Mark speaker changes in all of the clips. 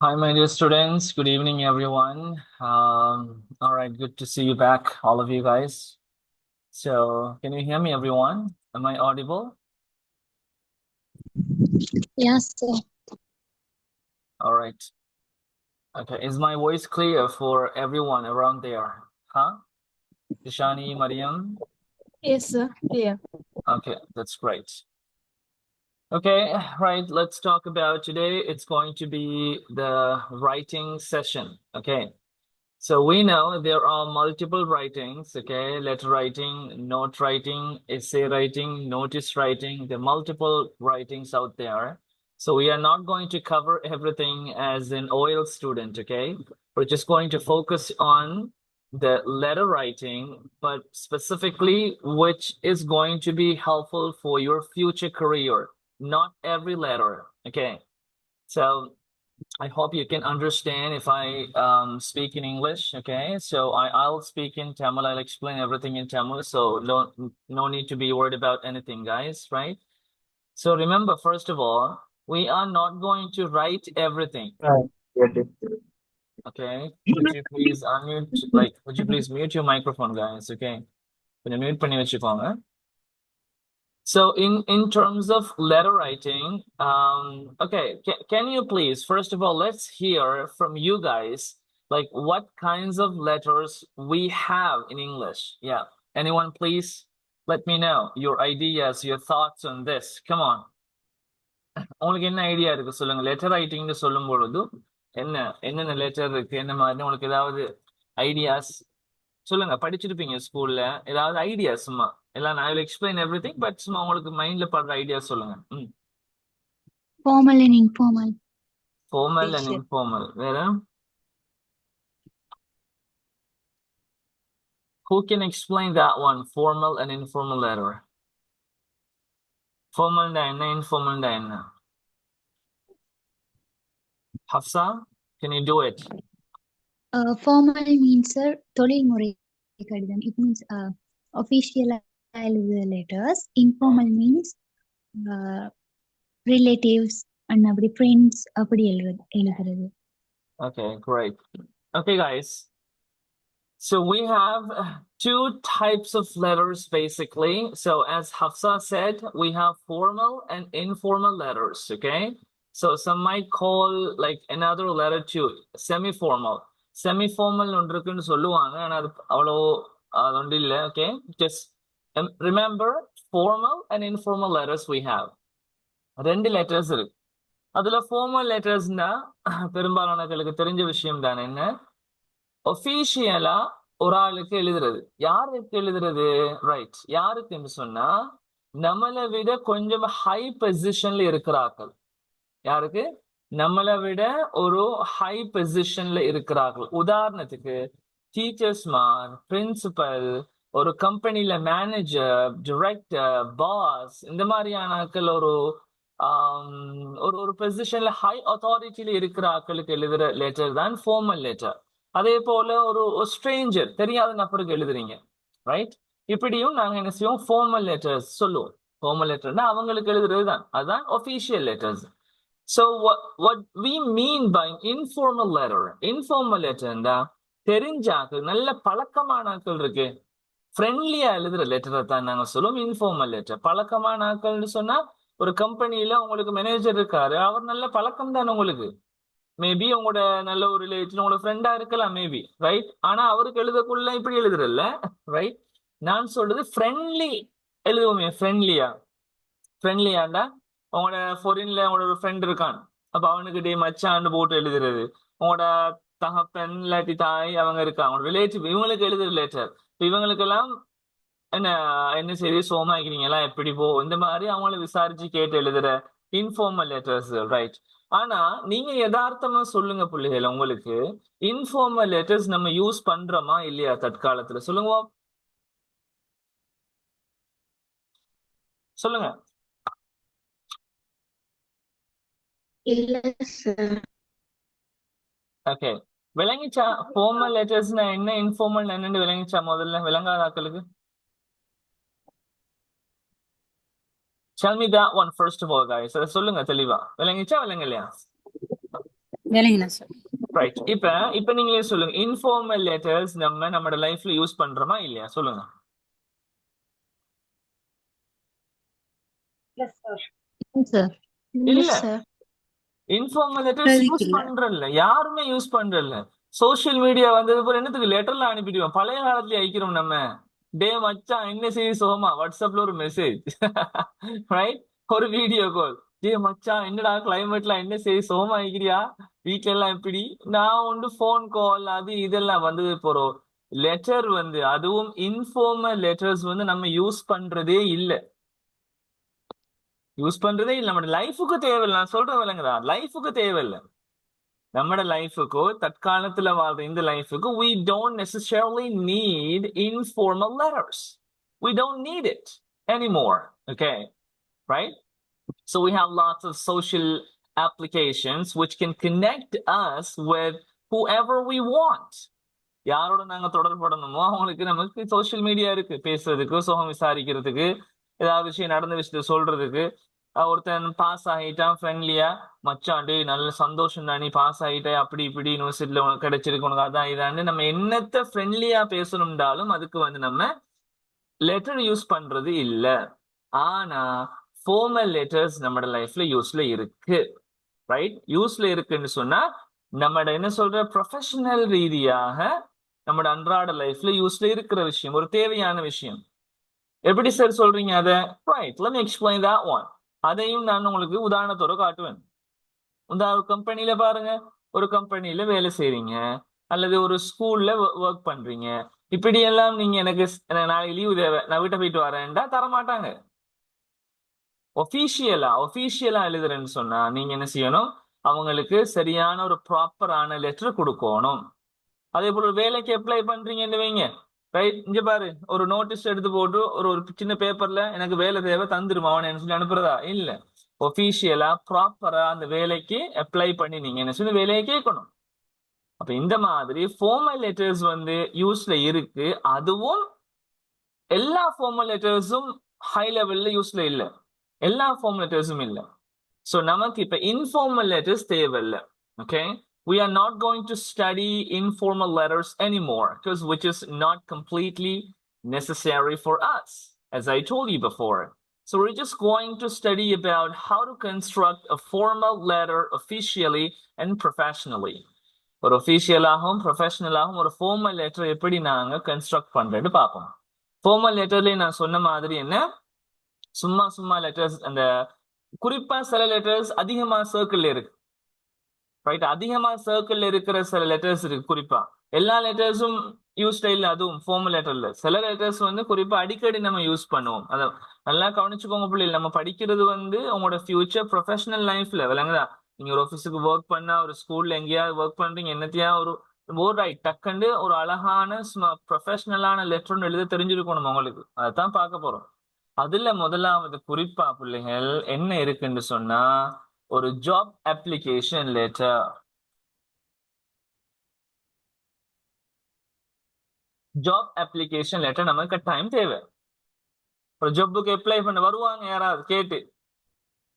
Speaker 1: Hi, my dear students. Good evening, everyone. All right, good to see you back, all of you guys. So, can you hear me, everyone? Am I audible?
Speaker 2: Yes, sir.
Speaker 1: All right. Okay, is my voice clear for everyone around there? Huh? Ishani, Mariam?
Speaker 2: Yes, sir. Yeah.
Speaker 1: Okay, that's great. Okay, right, let's talk about today. It's going to be the writing session. Okay. So we know there are multiple writings, okay? Letter writing, note writing, essay writing, notice writing. There are multiple writings out there. So we are not going to cover everything as an OL student, okay? We're just going to focus on the letter writing, but specifically which is going to be helpful for your future career. Not every letter, okay? So I hope you can understand if I speak in English, okay? So I'll speak in Tamil. I'll explain everything in Tamil. So no need to be worried about anything, guys, right? So remember, first of all, we are not going to write everything,
Speaker 3: Right. Get it.
Speaker 1: okay? Would you please unmute, would you please mute your microphone, guys, okay? கொஞ்சம் mute பண்ணி வச்சுக்கோங்க. So in terms of letter writing, okay, can you please, first of all, let's hear from you guys, like what kinds of letters we have in English. Yeah. Anyone please let me know your ideas, your thoughts on this. Come on. உங்களுக்கு என்ன idea இருக்கு சொல்லுங்க. Letter ரைட்டிங்னு சொல்லும் பொழுது என்னென்ன letter இருக்கு, என்ன மாதிரி உங்களுக்கு ஏதாவது ஐடியாஸ் சொல்லுங்க. படிச்சிருப்பீங்க ஸ்கூல்ல, ஏதாவது ஐடியா சும்மா எல்லாம். I will explain everything, but சும்மா உங்களுக்கு மைண்ட்ல படுற ஐடியா சொல்லுங்க.
Speaker 2: Formal and informal.
Speaker 1: Formal and informal. வேற who can explain that one? Formal and informal letter. Formal என்ன, informal என்ன? Hafsa, can you do it?
Speaker 2: Formal means, sir, தொழில்முறை கடிதம். It means official letters. Informal means relatives and அப்படி friends அப்படி எழுதுறது.
Speaker 1: Okay, great. Okay, guys. So we have two types of letters basically. So as Hafsa said, we have formal and informal letters, okay? So some might call like another letter too, semi-formal. Semi-formal ஒன்று இருக்குன்னு சொல்லுவாங்க, ஆனா அது அவ்வளோ அது ஒன்று இல்லை, okay? Just remember formal and informal letters we have. ரெண்டு letters இருக்கு. அதுல formal lettersனா பெரும்பாலானவர்களுக்கு தெரிஞ்ச விஷயம் தானே. என்ன, ஒபிஷியலா ஒரு ஆளுக்கு எழுதுறது. யாருக்கு எழுதுறது? ரைட். யாருக்குன்னு சொன்னா நம்மளை விட கொஞ்சம் ஹை பொசிஷன்ல இருக்கிறார்கள். யாருக்கு? நம்மளை விட ஒரு ஹை பொசிஷன்ல இருக்கிறார்கள். உதாரணத்துக்கு டீச்சர்ஸ்மார், பிரின்சிபல், ஒரு கம்பெனில மேனேஜர், டிரெக்டர், பாஸ், இந்த மாதிரியான ஆட்கள் ஒரு ஒரு பொசிஷன்ல ஹை அத்தாரிட்டியில இருக்கிற ஆட்களுக்கு எழுதுற லெட்டர் தான் ஃபார்மல் லெட்டர். அதே போல ஒரு ஸ்ட்ரேஞ்சர், தெரியாத நபருக்கு எழுதுறீங்க, ரைட்? இப்படியும் நாங்க என்ன செய்வோம், ஃபார்மல் லெட்டர்ஸ் சொல்லுவோம். ஃபார்மல் லெட்டர்னா அவங்களுக்கு எழுதுறது தான், அதுதான் official letters. So what we mean by informal letter, informal letterன்னா தெரிஞ்சாக்கள், நல்ல பழக்கமான ஆட்கள் இருக்கு, ஃப்ரெண்ட்லியா எழுதுற லெட்டரை தான் நாங்க சொல்லுவோம் இன்ஃபார்மல் லெட்டர். பழக்கமான ஆட்கள்னு சொன்னா ஒரு கம்பெனியில உங்களுக்கு மேனேஜர் இருக்காரு, அவர் நல்ல பழக்கம் தானே உங்களுக்கு. மேபி உங்களோட நல்ல ஒரு ரிலேட்டிவ், உங்களோட ஃப்ரெண்டா இருக்கலாம் மேபி, ரைட்? ஆனா அவருக்கு எழுதக்குள்ள இப்படி எழுதுறல்ல, ரைட்? நான் சொல்றது ஃப்ரெண்ட்லி எழுதுவோமே, ஃப்ரெண்ட்லியா. ஃப்ரெண்ட்லியாண்டா உங்களோட ஃபாரின்ல உங்களோட ஒரு ஃப்ரெண்ட் இருக்கான், அப்ப அவனுக்கு டே மச்சான்னு போட்டு எழுதுறது. உங்களோட தகப்பன் இல்லாட்டி தாய் அவங்க இருக்காங்க, ரிலேட்டிவ், இவங்களுக்கு எழுதுற லெட்டர். இவங்களுக்கெல்லாம் என்ன என்ன செய்தி, சோமாக்கிறீங்களா, எப்படி போ, இந்த மாதிரி அவங்கள விசாரிச்சு கேட்டு எழுதுற இன்ஃபார்மல் லெட்டர்ஸ், ரைட்? ஆனா நீங்க யதார்த்தமா சொல்லுங்க பிள்ளைகள், உங்களுக்கு இன்ஃபார்மல் லெட்டர்ஸ் நம்ம யூஸ் பண்றோமா இல்லையா தற்காலத்துல? சொல்லுங்க சொல்லுங்க.
Speaker 2: இல்ல சார்.
Speaker 1: ஓகே, விளங்கிச்சா ஃபார்மல் லெட்டர்ஸ்னா என்ன, இன்ஃபார்மல் என்னன்னு விளங்கிச்சா? முதல்ல விளங்காத ஆட்களுக்கு tell me that one first of all guys. அதை சொல்லுங்க தெளிவா. விளங்கிச்சா விளங்கலையா?
Speaker 3: வேலைங்களா சார்?
Speaker 1: ரைட். இப்ப நீங்களே சொல்லுங்க, இன்ஃபார்மல் லெட்டர்ஸ் நம்மளோட லைஃப்ல யூஸ் பண்றோமா இல்லையா? சொல்லுங்க.
Speaker 2: சார்
Speaker 1: இல்ல,
Speaker 2: சார்
Speaker 1: இன்ஃபார்மல் லெட்டர்ஸ் யூஸ் பண்றல, யாருமே யூஸ் பண்றல. சோசியல் மீடியா வந்தது அப்புறம் என்னத்துக்கு லெட்டர்ல அனுப்பிடுவோம். பழைய காலத்துல அயக்கிறோம் நம்ம. டே மச்சான் என்ன செய்தி சோமா, வாட்ஸ்அப்ல ஒரு மெசேஜ், ரைட், ஒரு வீடியோ கால். டே மச்சான் என்னடா கிளைமேட்ல என்ன செய்தி சோமா அயக்கிறியா, வீட்ல எல்லாம் எப்படி. நான் வந்து போன் கால் அது இதெல்லாம் வந்தது போறோம். லெட்டர் வந்து, அதுவும் இன்ஃபார்மல் லெட்டர்ஸ் வந்து நம்ம யூஸ் பண்றதே இல்லை. நம்ம லைஃபுக்கு தேவையில்லை. நான் சொல்றேன் விளங்குதா, லைஃபுக்கு தேவையில்லை. நம்மட லைஃபுக்கோ தற்காலத்துல வாழ்ற இந்த லைஃபுக்கு we don't necessarily need informal letters. We don't need it anymore. Okay, right? So we have lots of social applications which can connect us with whoever we want. யாரோட நாங்க தொடர்படணுமோ அவங்களுக்கு நமக்கு சோசியல் மீடியா இருக்கு, பேசுறதுக்கு, சுகம் விசாரிக்கிறதுக்கு, ஏதாவது விஷயம் நடந்த விஷயத்த சொல்றதுக்கு. ஒருத்தன் பாஸ் ஆகிட்டான் ஃப்ரெண்ட்லியா, மச்சான் டேய் நல்ல சந்தோஷம் தான், நீ பாஸ் ஆகிட்ட, அப்படி இப்படி யூனிவர்சிட்டியில உனக்கு கிடைச்சிருக்கு, உனக்கு அதான் இதான்னு நம்ம என்னத்த ஃப்ரெண்ட்லியா பேசணும்னாலும் அதுக்கு வந்து நம்ம லெட்டர் யூஸ் பண்றது இல்ல. ஆனா ஃபார்மல் லெட்டர்ஸ் நம்மளோட லைஃப்ல யூஸ்ல இருக்கு. ரைட், யூஸ்ல இருக்குன்னு சொன்னா நம்மட என்ன சொல்ற ப்ரொஃபஷனல் ரீதியாக நம்மட அன்றாட லைஃப்ல யூஸ்ல இருக்கிற விஷயம், ஒரு தேவையான விஷயம். எப்படி சார் சொல்றீங்க அத? Right, let me explain that one. அதையும் நான் உங்களுக்கு உதாரணத்தோட காட்டுவேன். ஒரு கம்பெனில பாருங்க, ஒரு கம்பெனில வேலை செய்றீங்க, அல்லது ஒரு ஸ்கூல்ல ஒர்க் பண்றீங்க. இப்படி எல்லாம் நீங்க எனக்கு நாளைக்கு லீவு தேவை, நான் வீட்டை போயிட்டு வரேன்டா தரமாட்டாங்க. ஒஃபீஷியலா எழுதுறேன்னு சொன்னா நீங்க என்ன செய்யணும், அவங்களுக்கு சரியான ஒரு ப்ராப்பரான லெட்டர் கொடுக்கணும். அதே போல ஒரு வேலைக்கு அப்ளை பண்றீங்கன்னு வைங்க, ரைட், இங்க பாரு ஒரு நோட்டீஸ் எடுத்து போட்டு ஒரு சின்ன பேப்பர்ல எனக்கு வேலை தேவை தந்துருமா அவனு சொல்லி அனுப்புறதா இல்ல. ஒஃபீஷியலா ப்ராப்பரா அந்த வேலைக்கு அப்ளை பண்ணி நீங்க என்ன சொல்லி வேலையை கேட்கணும். அப்ப இந்த மாதிரி ஃபார்மல் லெட்டர்ஸ் வந்து யூஸ்ல இருக்கு. அதுவும் எல்லா ஃபார்மல் லெட்டர்ஸும் ஹை லெவல்ல யூஸ்ல இல்ல, எல்லா ஃபார்மல் லெட்டர்ஸும் இல்ல. சோ நமக்கு இப்ப இன்ஃபார்மல் லெட்டர்ஸ் தேவையில்லை. Okay, we are not going to study informal letters anymore because which is not completely necessary for us, as I told you before. So we're just going to study about how to construct a formal letter officially and professionally. ஒரு ஒஃபிஷியலாகவும் ப்ரொஃபஷனலாகவும் ஒரு formal letter எப்படி நாங்க construct பண்றது பார்ப்போம். Formal லெட்டர்லயே நான் சொன்ன மாதிரி என்ன, சும்மா லெட்டர்ஸ், அந்த குறிப்பா சில லெட்டர்ஸ் அதிகமா சர்க்கிள் இருக்கு. ரைட், அதிகமா சர்க்கிள் இருக்கிற சில லெட்டர்ஸ் இருக்கு. குறிப்பா எல்லா லெட்டர்ஸும் யூஸ் ஸ்டைல், அதுவும் ஃபார்மல் லெட்டர்ல சில லெட்டர்ஸ் வந்து குறிப்பா அடிக்கடி நம்ம யூஸ் பண்ணுவோம். அதை நல்லா கவனிச்சுக்கோங்க பிள்ளைகள். நம்ம படிக்கிறது வந்து உங்களோட ஃபியூச்சர் ப்ரொஃபஷனல் லைஃப்ல விளங்குதா. நீங்க ஒரு ஆஃபீஸுக்கு ஒர்க் பண்ணா, ஒரு ஸ்கூல்ல எங்கேயாவது ஒர்க் பண்றீங்க, என்னத்தையா ஒரு ரைட் டக்குண்டு ஒரு அழகான ப்ரொஃபஷனலான லெட்டர்னு எழுத தெரிஞ்சிருக்கணும் உங்களுக்கு. அதைத்தான் பார்க்க போறோம். அதுல முதலாவது குறிப்பா பிள்ளைகள் என்ன இருக்குன்னு சொன்னா, ஒரு job application letter. Job application letter நமக்கு டைம் தேவை. ஒரு ஜாப்புக்கு அப்ளை பண்ண வருவாங்க யாராவது கேட்டு,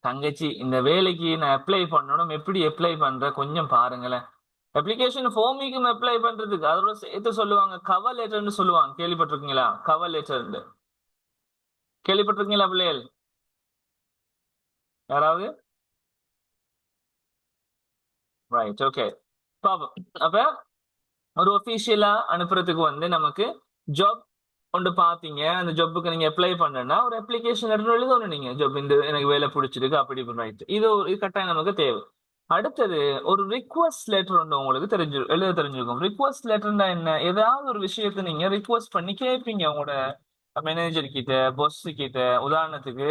Speaker 1: தங்கச்சி இந்த வேலைக்கு நான் அப்ளை பண்ணணும், எப்படி அப்ளை பண்ற கொஞ்சம் பாருங்களேன். அப்ளிகேஷன் ஃபார்முக்கும் அப்ளை பண்றதுக்கு அதோட சேர்த்து சொல்லுவாங்க கவர் லெட்டர்னு சொல்லுவாங்க. கேள்விப்பட்டிருக்கீங்களா? கவர் லெட்டர் கேள்விப்பட்டிருக்கீங்களா பிள்ளைகள் யாராவது? Right, okay. அப்ப ஒரு ஒஃபிஷியலா அனுப்புறதுக்கு வந்து நமக்கு ஜாப் ஒன்று பாத்தீங்க, அந்த ஜாப்புக்கு நீங்க அப்ளை பண்ணனா ஒரு அப்ளிகேஷன் லெட்டர் எழுதணும். நீங்க ஜாப் இந்த எனக்கு வேலை பிடிச்சிருக்கு அப்படி ரைட், இது கட்டாயம் நமக்கு தேவை. அடுத்தது ஒரு ரிக்வஸ்ட் லெட்டர் ஒன்று உங்களுக்கு எழுத தெரிஞ்சிருக்கும். ரிக்வஸ்ட் லெட்டர்னா என்ன, ஏதாவது ஒரு விஷயத்த நீங்க ரிக்வஸ்ட் பண்ணி கேட்பீங்க உங்களோட மேனேஜர் கிட்ட, பாஸ் கிட்ட. உதாரணத்துக்கு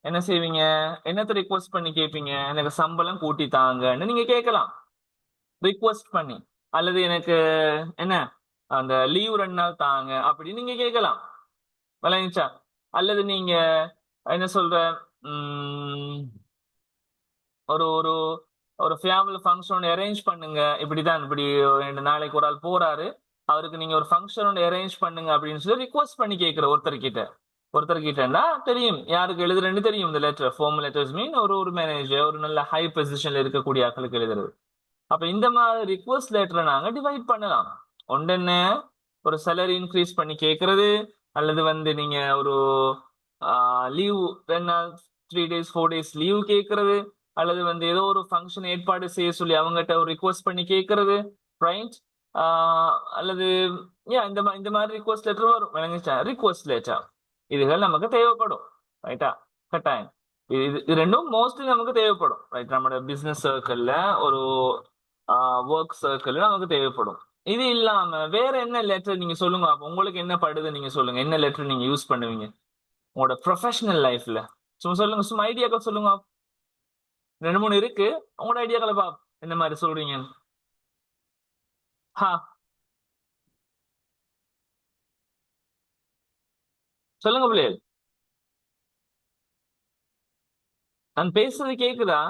Speaker 1: என்ன செய்வீங்க, என்னத்த ரிக்வஸ்ட் பண்ணி கேட்பீங்க, எனக்கு சம்பளம் கூட்டி தாங்கன்னு நீங்க கேட்கலாம் ரிக்வஸ்ட் பண்ணி. அல்லது எனக்கு என்ன அந்த லீவ் 2 நாள் தாங்க அப்படின்னு நீங்க கேட்கலாம், விளங்கிச்சா. அல்லது நீங்க என்ன சொல்ற, ஒரு ஒரு ஒரு ஃபேமிலி ஃபங்க்ஷன் அரேஞ்ச் பண்ணுங்க, இப்படிதான், இப்படி 2 நாளைக்கு ஒரு ஆள் போறாரு, அவருக்கு நீங்க ஒரு ஃபங்க்ஷன் ஒன்று அரேஞ்ச் பண்ணுங்க அப்படின்னு சொல்லி ரிக்வஸ்ட் பண்ணி கேட்கிற ஒருத்தர் கிட்டன்னா தெரியும் யாருக்கு எழுதுறேன்னு தெரியும். இந்த லெட்டர் ஃபார்மல் லெட்டர்ஸ் மீன் ஒரு மேனேஜர், ஒரு நல்ல ஹை பொசிஷன்ல இருக்கக்கூடிய ஆட்களுக்கு எழுதுறது. அப்ப இந்த மாதிரி ரிக்வஸ்ட் லெட்டரை நாங்க டிவைட் பண்ணலாம். ஒன்று என்ன, ஒரு salary இன்க்ரீஸ் பண்ணி கேட்கறது, அல்லது வந்து நீங்க ஒரு லீவ் 2 நாள் 3 days 4 days லீவ் கேட்கறது, அல்லது வந்து ஏதோ ஒரு ஃபங்க்ஷன் ஏற்பாடு செய்ய சொல்லி அவங்ககிட்ட ஒரு ரிக்வஸ்ட் பண்ணி கேட்கறது, ரைட்? அல்லது இந்த மாதிரி ரிக்வஸ்ட் லெட்டர் வரும், விளங்குச்சா? ரிக்வஸ்ட் லெட்டர் இதுகள் நமக்கு தேவைப்படும், ரைட்டா? கட்டாயம் இது ரெண்டும் மோஸ்ட்லி நமக்கு தேவைப்படும், ரைட்? நம்மளோட பிசினஸ் சர்க்கிள்ல, ஒரு ஒர்க் சர்க்கிள்ல நமக்கு தேவைப்படும். இது இல்லாம வேற என்ன லெட்டர் நீங்க சொல்லுங்க. அப்ப உங்களுக்கு என்ன படுது நீங்க சொல்லுங்க, என்ன லெட்டர் நீங்க யூஸ் பண்ணுவீங்க உங்களோட ப்ரொஃபஷனல் லைஃப்ல? சும்மா சொல்லுங்க, சும்மா ஐடியாக்கள் சொல்லுங்க. 2 3 இருக்கு, உங்களோட ஐடியாக்களை என்ன மாதிரி சொல்றீங்க? ஹா, சொல்லுங்க பிள்ளைகள். நான் பேசுறது கேக்குதா?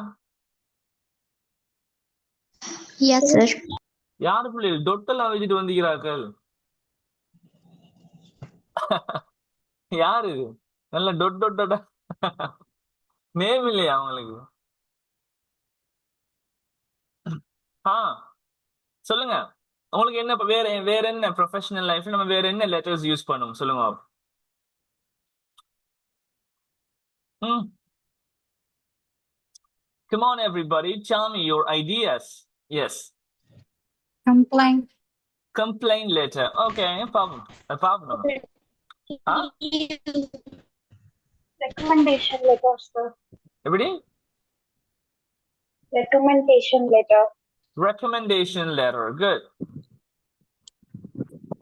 Speaker 3: Yes, sir.
Speaker 1: யாரு பிள்ளைகள் டொட்டெல்லாம் வச்சுட்டு வந்திருக்கிறார்கள்? யாரு இது? நல்ல டொட் டொட் டொட்டா நேம் இல்லையா அவங்களுக்கு? சொல்லுங்க, உங்களுக்கு என்ன வேற வேற என்ன ப்ரொஃபஷனல் லைஃப்ல நம்ம வேற என்ன லெட்டர்ஸ் யூஸ் பண்ணுவோம் சொல்லுங்க. Come on everybody, tell me your ideas. Yes.
Speaker 3: Complaint.
Speaker 1: Complaint letter. Okay, problem.
Speaker 3: Recommendation letter, sir.
Speaker 1: எப்படி?
Speaker 3: Recommendation letter.
Speaker 1: Recommendation letter. Good.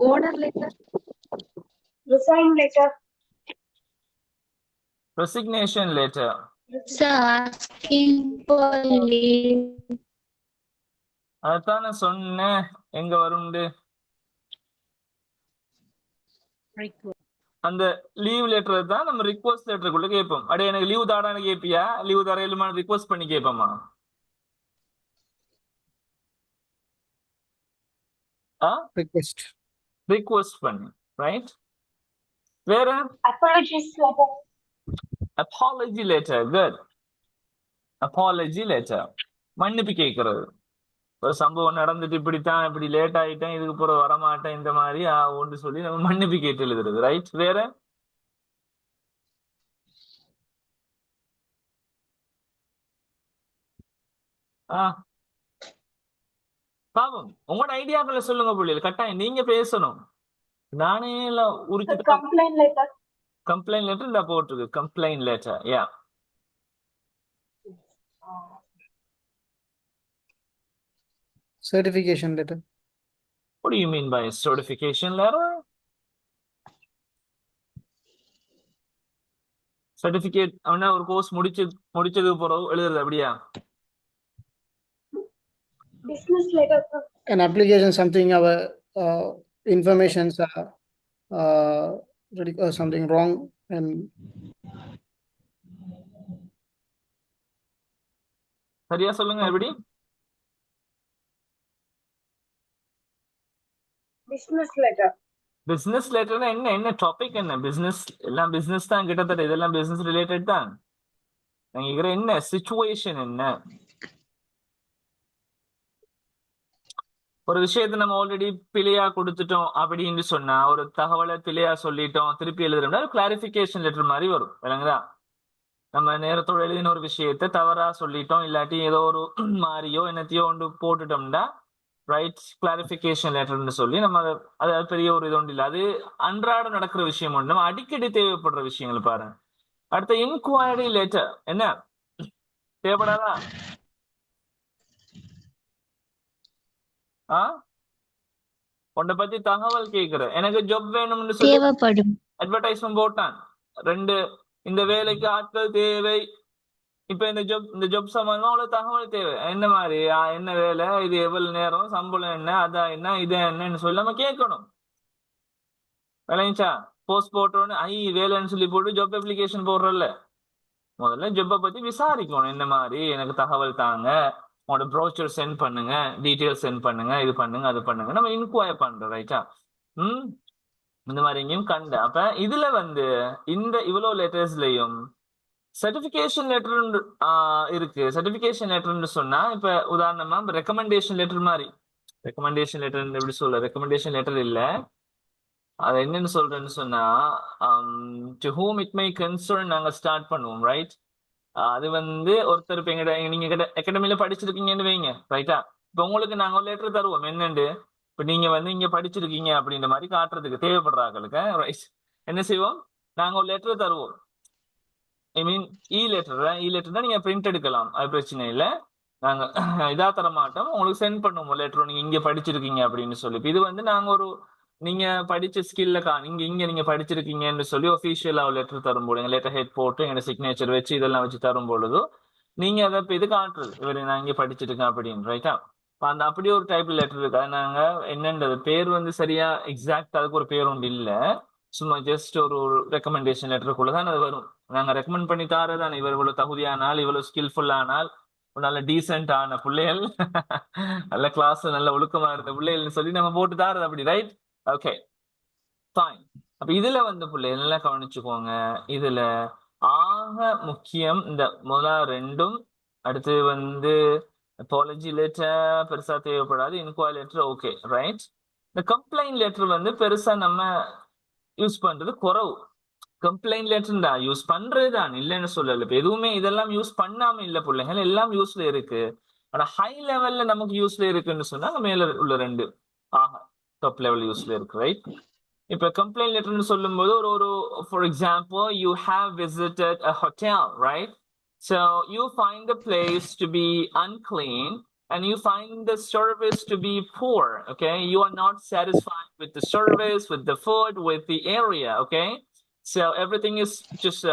Speaker 3: Order letter. Resign letter.
Speaker 1: Resignation letter.
Speaker 3: Sir, asking for leave.
Speaker 1: அதான் நான் சொன்னேன், எங்க வரும்னு. அந்த leave letter தான் நம்ம request லெட்டருக்குள்ள கேட்போம். அடே எனக்கு லீவ் தாடான்னு கேப்பியா? லீவ் தர இல்லமான ரிக்வஸ்ட் பண்ணி கேட்போமா? ரிக்வஸ்ட் பண்ணி, ரைட்? வேற apology letter. Good. apology letter. மன்னிப்பு கேட்கறது. ஒரு சம்பவம் நடந்துட்டு இப்படித்தான், இப்படி லேட் ஆயிட்டேன், இதுக்கு பிறகு வரமாட்டேன், இந்த மாதிரி ஒன்று சொல்லி நம்ம மன்னிப்பு கேட்டு எழுதுறது, ரைட்? வேற பாவம் உங்களோட ஐடியாக்களை சொல்லுங்க பிள்ளைகள். கட்டாயம் நீங்க பேசணும், நானே எல்லாம் உரிச்சு. கம்ப்ளைண்ட் லெட்டர் இந்த போட்டிருக்கு, complaint letter. Yeah,
Speaker 4: certification letter.
Speaker 1: what do you mean by certification letter? Certificate அவனா ஒரு கோர்ஸ் முடிச்சது பிறகு எழுதுறது, அப்படியா?
Speaker 3: Business letter.
Speaker 4: An application, something our informations are something wrong and
Speaker 1: சரியா சொல்லுங்க, எப்படி?
Speaker 3: Business letter.
Speaker 1: பிசினஸ் ரிலேட்டட்னா என்ன டாபிக்? என்ன பிசினஸ்? எல்லாம் பிசினஸ் தான் கிட்டத்தட்ட, இதெல்லாம் பிசினஸ் ரிலேட்டட் தான். நீங்க என்ன சிச்சுவேஷன், என்ன ஒரு விஷயத்த நம்ம ஆல்ரெடி பிழையா கொடுத்துட்டோம் அப்படின்னு சொன்னா, ஒரு தகவலை பிழையா சொல்லிட்டோம், திருப்பி எழுதுறோம்னா கிளாரிபிகேஷன் லெட்டர் மாதிரி வரும், விளங்குதா? நம்ம நேரத்தோட எழுதின ஒரு விஷயத்த தவறா சொல்லிட்டோம், இல்லாட்டி ஏதோ ஒரு மாறியோ என்னத்தையோ ஒன்று போட்டுட்டோம்னா, ரைட், கிளாரிபிகேஷன் லெட்டர்னு சொல்லி நம்ம அது பெரிய ஒரு இது ஒன்று இல்லை, அது அன்றாடம் நடக்கிற விஷயம் ஒன்று, நம்ம அடிக்கடி தேவைப்படுற விஷயங்கள். பாருங்க, அடுத்த இன்குவயரி லெட்டர் என்ன தேவைப்படாதா? உன்னை பத்தி தகவல் கேட்கிற, எனக்கு ஜாப் வேணும்னு சொல்லி
Speaker 2: தேவைப்படும்.
Speaker 1: அட்வர்டைஸ்மெண்ட் போட்டான், 2 இந்த வேலைக்கு ஆட்கள் தேவை, இப்ப இந்த ஜாப் சம்பந்தமா அவ்வளவு தகவல் தேவை, என்ன மாதிரி, என்ன வேலை, இது எவ்வளவு நேரம், சம்பளம் என்ன, அதான் என்ன, இது என்னன்னு சொல்லி நம்ம கேட்கணும், விளைஞ்சா? போஸ்ட் போட்டோன்னு வேலைன்னு சொல்லி போட்டு ஜாப் அப்ளிகேஷன் போடுறல, முதல்ல ஜாப்பை பத்தி விசாரிக்கணும், என்ன மாதிரி எனக்கு தகவல் தாங்க, உங்களோட ப்ரோச்சர் சென்ட் பண்ணுங்க, டீட்டெயில்ஸ் சென்ட் பண்ணுங்க, இது பண்ணுங்க, அது பண்ணுங்க, நம்ம இன்கொயர் பண்றோம், ரைட்டா? இந்த மாதிரி எங்கேயும் கண்ட. அப்ப இதுல வந்து இந்த இவ்வளவு லெட்டர்ஸ்லயும் சர்டிபிகேஷன் லெட்டர் இருக்கு. சர்டிபிகேஷன் லெட்டர்னு சொன்னா இப்ப உதாரணமா ரெக்கமெண்டேஷன் லெட்டர் மாதிரி. ரெக்கமெண்டேஷன் லெட்டர் எப்படி சொல்ல, ரெக்கமெண்டேஷன் லெட்டர் இல்ல, அது என்னன்னு சொல்றேன்னு சொன்னா to whom it my concern நாங்க ஸ்டார்ட் பண்ணுவோம், ரைட்? அது வந்து ஒருத்தர் இப்ப நீங்க அகாடமில படிச்சிருக்கீங்கன்னு வைங்க, ரைட்டா? இப்ப உங்களுக்கு நாங்க ஒரு லெட்டர் தருவோம் என்னண்டு, இப்ப நீங்க வந்து இங்க படிச்சிருக்கீங்க அப்படின்ற மாதிரி காட்டுறதுக்கு தேவைப்படுறாங்களுக்கு, ரைட்? என்ன செய்வோம், நாங்க ஒரு லெட்டர் தருவோம். ஐ மீன் இ லெட்டர் தான், நீங்க பிரிண்ட் எடுக்கலாம், அது பிரச்சனை இல்ல. நாங்க இதா தர மாட்டோம், உங்களுக்கு சென்ட் பண்ணுவோம் லெட்டர், நீங்க இங்க படிச்சிருக்கீங்க அப்படின்னு சொல்லி. இது வந்து நாங்க ஒரு நீங்க படிச்ச ஸ்கில்ல இங்க நீங்க படிச்சிருக்கீங்கன்னு சொல்லி ஒபிஷியலா லெட்டர் தரும்போது எங்க லெட்டர் ஹெட் போட்டு எங்க சிக்னேச்சர் வச்சு இதெல்லாம் வச்சு தரும் பொழுது நீங்க அதை இது காட்டுறது, இவரு நான் இங்க படிச்சிருக்கேன் அப்படின்னு, ரைட்டா? அந்த அப்படி ஒரு டைப்ல லெட்டர் இருக்கு. அது நாங்க என்னன்றது பேர் வந்து சரியா எக்ஸாக்ட் அதுக்கு ஒரு பேர் ஒன்று இல்ல, சும்மா ஜஸ்ட் ஒரு ரெக்கமெண்டேஷன் லெட்டருக்குள்ளதான் அது வரும். நாங்க ரெக்கமெண்ட் பண்ணி தாரதான் இவர் இவ்வளவு தகுதியானால், இவ்வளவு ஸ்கில்ஃபுல் ஆனால், நல்ல டீசென்ட் ஆன பிள்ளைகள், நல்ல கிளாஸ் நல்ல ஒழுக்கமா இருந்த பிள்ளைகள்னு சொல்லி நம்ம போட்டு தாரது அப்படி, ரைட்? Okay fine. அப்ப இதுல வந்து பிள்ளைகள் நல்லா கவனிச்சுக்கோங்க. இதுல ஆக முக்கியம் இந்த முதல் ரெண்டும். அடுத்து வந்து அப்பாலஜி லெட்டர் பெருசா தேவைப்படாது, இன்குவரி லெட்டர் ஓகே, ரைட்? இந்த கம்ப்ளைண்ட் லெட்டர் வந்து பெருசா நம்ம யூஸ் பண்றது குறவு. கம்ப்ளைண்ட் லெட்டர் தான் யூஸ் பண்றது தான், இல்லைன்னு சொல்லல. இப்ப எதுவுமே இதெல்லாம் யூஸ் பண்ணாம இல்ல பிள்ளைகள், எல்லாம் யூஸ்ல இருக்கு. ஆனா ஹை லெவல்ல நமக்கு யூஸ்ல இருக்குன்னு சொன்னா மேல உள்ள ரெண்டு ஆஹா டாப் லெவல் யூஸ்ல இருக்கு, ரைட்? இப்ப கம்ப்ளைண்ட் லெட்டர்னு சொல்லும்போது ஒரு for example you have visited a hotel, right? So you find the place to be unclean and you find the service to be poor, okay? You are not satisfied with the service, with the food, with the area, okay? So everything is just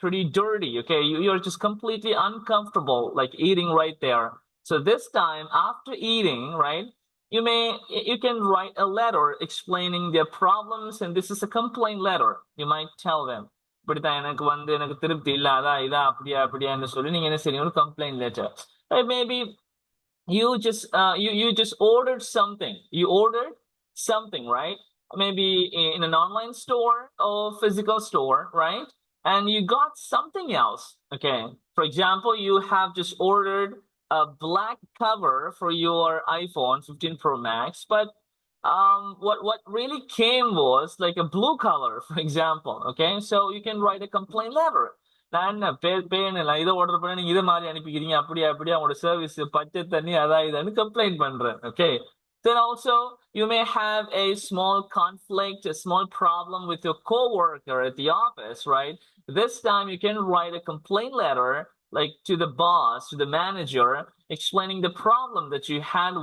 Speaker 1: pretty dirty, okay? You're just completely uncomfortable like eating right there. So this time after eating, right, you can write a letter explaining their problems, and this is a complaint letter. You might tell them, இப்படித்தான் எனக்கு வந்து எனக்கு திருப்தி இல்ல, அதான் இதா அப்படியா அப்படியான்னு சொல்லி நீங்க என்ன செய்யணும், ஒரு complaint letter. Maybe you just ordered something, right? Maybe in an online store or physical store, right? And you got something else, okay? For example, you have just ordered a black cover for your iPhone 15 Pro Max, but what really came was like a blue color, for example, okay? So you can write a complaint letter. நான் pan இதை order பண்ண நீங்க இதை மாதிரி அனுப்பிக்கிறீங்க, அப்படியே அவங்களோட service பச்சை தண்ணி அதான் இதான்னு கம்ப்ளைண்ட் பண்றேன், okay? Then also you may have a small conflict, a small problem with your coworker at the office, right? This time you can write a complaint letter like to the boss, to the manager, explaining the problem that you had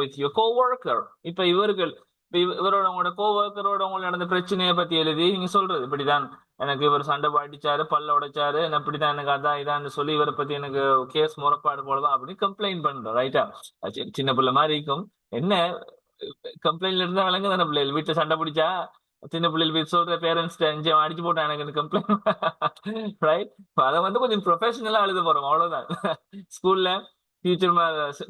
Speaker 1: with your coworker. இப்ப இவரோட உங்களோட கோவர்க்கரோட உங்களுக்கு நடந்த பிரச்சனையை பத்தி எழுதி நீங்க சொல்றது, இப்படிதான் எனக்கு இவர் சண்டை பாடிச்சாரு, பல்ல உடைச்சாரு, இப்படிதான் எனக்கு அதான் இதான்னு சொல்லி இவரை பத்தி எனக்கு கேஸ் முறைப்பாடு போலதான் அப்படின்னு கம்ப்ளைண்ட் பண்றோம், ரைட்டா? சின்ன பிள்ளை மாதிரி இருக்கும். என்ன கம்ப்ளைண்ட்ல இருந்தா விளங்கு தானே பிள்ளைகள், வீட்டுல சண்டை பிடிச்சா சின்ன பிள்ளைகள் போய் சொல்ற பேரண்ட்ஸ் அடிச்சு போட்டான் எனக்கு கம்ப்ளைண்ட், ரைட்? அதை வந்து கொஞ்சம் ப்ரொஃபஷனலா எழுத போறோம், அவ்வளவுதான். ஸ்கூல்ல டீச்சர்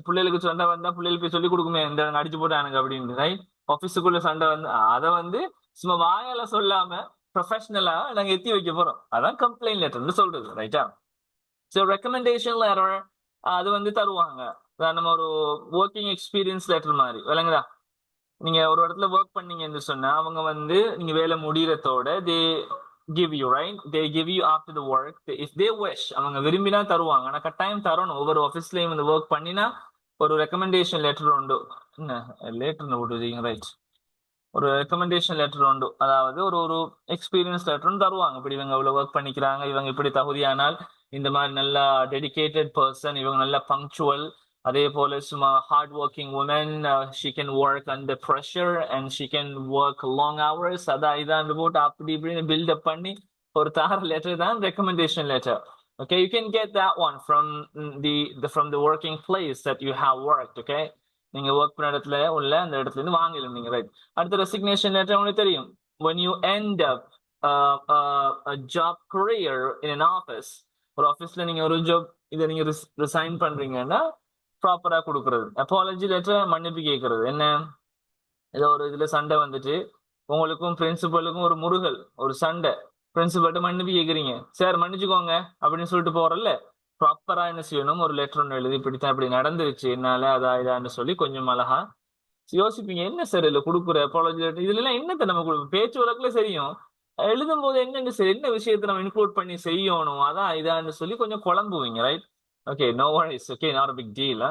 Speaker 1: பிள்ளைகளுக்கு சண்டை வந்தா பிள்ளைகள் போய் சொல்லி கொடுக்குமே, இந்த அடிச்சு போட்டானுங்க அப்படின்னு, ரைட்? ஆபீஸுக்குள்ள சண்டை வந்து அதை வந்து சும்மா வாயால சொல்லாம ப்ரொஃபஷனலா நாங்க எத்தி வைக்க போறோம், அதான் கம்ப்ளைண்ட் லெட்டர்னு சொல்றது, ரைட்டா? ஸோ ரெக்கமெண்டேஷன் லெட்டர் அது வந்து தருவாங்க, நம்ம ஒரு ஒர்க்கிங் எக்ஸ்பீரியன்ஸ் லெட்டர் மாதிரி, விளங்குதா? நீங்க ஒரு இடத்துல ஒர்க் பண்ணீங்கன்னு சொன்னா அவங்க வந்து நீங்க வேலை முடியறதோட they give you, right? They give you after the work, if they wish, அவங்க விரும்பினா தருவாங்க. ஆனா கட்டாயம் தரணும். ஒவ்வொரு ஆஃபீஸ்லயும் இந்த ஒர்க் பண்ணினா ஒரு ரெக்கமெண்டேஷன் லெட்டர் உண்டு. என்ன லெட்டர்னு போட்டுருக்கீங்க, ரைட்? ஒரு ரெக்கமெண்டேஷன் லெட்டர் உண்டு, அதாவது ஒரு எக்ஸ்பீரியன்ஸ் லெட்டர்னு தருவாங்க. இப்படி இவங்க இவ்வளவு ஒர்க் பண்ணிக்கிறாங்க, இவங்க இப்படி தகுதியானால் இந்த மாதிரி நல்லா டெடிகேட்டட் பர்சன், இவங்க நல்லா பங்க்சுவல், அதே போல சும்மா hard working woman, she can work under pressure and she can work long hours, அதான் இதான் போட்டு அப்படி இப்படின்னு பில்டப் பண்ணி ஒரு தார லெட்டர் தான் recommendation letter. Okay, you can get that one from the working place that you have worked, okay? நீங்க ஒர்க் பண்ண இடத்துல உள்ள அந்த இடத்துல இருந்து வாங்கலாம் நீங்க, ரைட்? அடுத்த ரெசிக்னேஷன் லெட்டர் உங்களுக்கு தெரியும். when you end up a job career in an office, ஒரு ஆஃபீஸ்ல நீங்க ஒரு ஜாப் இதை நீங்க ரிசைன் பண்றீங்கன்னா ப்ராப்பரா கொடுக்கறது. அப்பாலஜி லெட்டர் மன்னிப்பு கேட்கறது. என்ன, ஏதோ ஒரு இதுல சண்டை வந்துட்டு உங்களுக்கும் பிரின்சிபலுக்கும் ஒரு முருகல், ஒரு சண்டை, பிரின்சிபல்ட்ட மன்னிப்பு கேக்குறீங்க, சார் மன்னிச்சுக்கோங்க அப்படின்னு சொல்லிட்டு போறல்ல, ப்ராப்பரா என்ன செய்யணும், ஒரு லெட்டர் ஒன்று எழுதி இப்படித்தான் இப்படி நடந்துருச்சு என்னால அதா இதான்னு சொல்லி கொஞ்சம் அழகா யோசிப்பீங்க. என்ன சார் இதுல கொடுக்குற அப்பாலஜி லெட்டர், இதுல எல்லாம் என்னத்த நம்ம பேச்சு வழக்குல சரியும், எழுதும் போது என்னன்னு சரி என்ன விஷயத்த நம்ம இன்க்ளூட் பண்ணி செய்யணும் அதான் இதான்னு சொல்லி கொஞ்சம் குழம்புவீங்க, right? Okay, no worries, okay, not a big deal.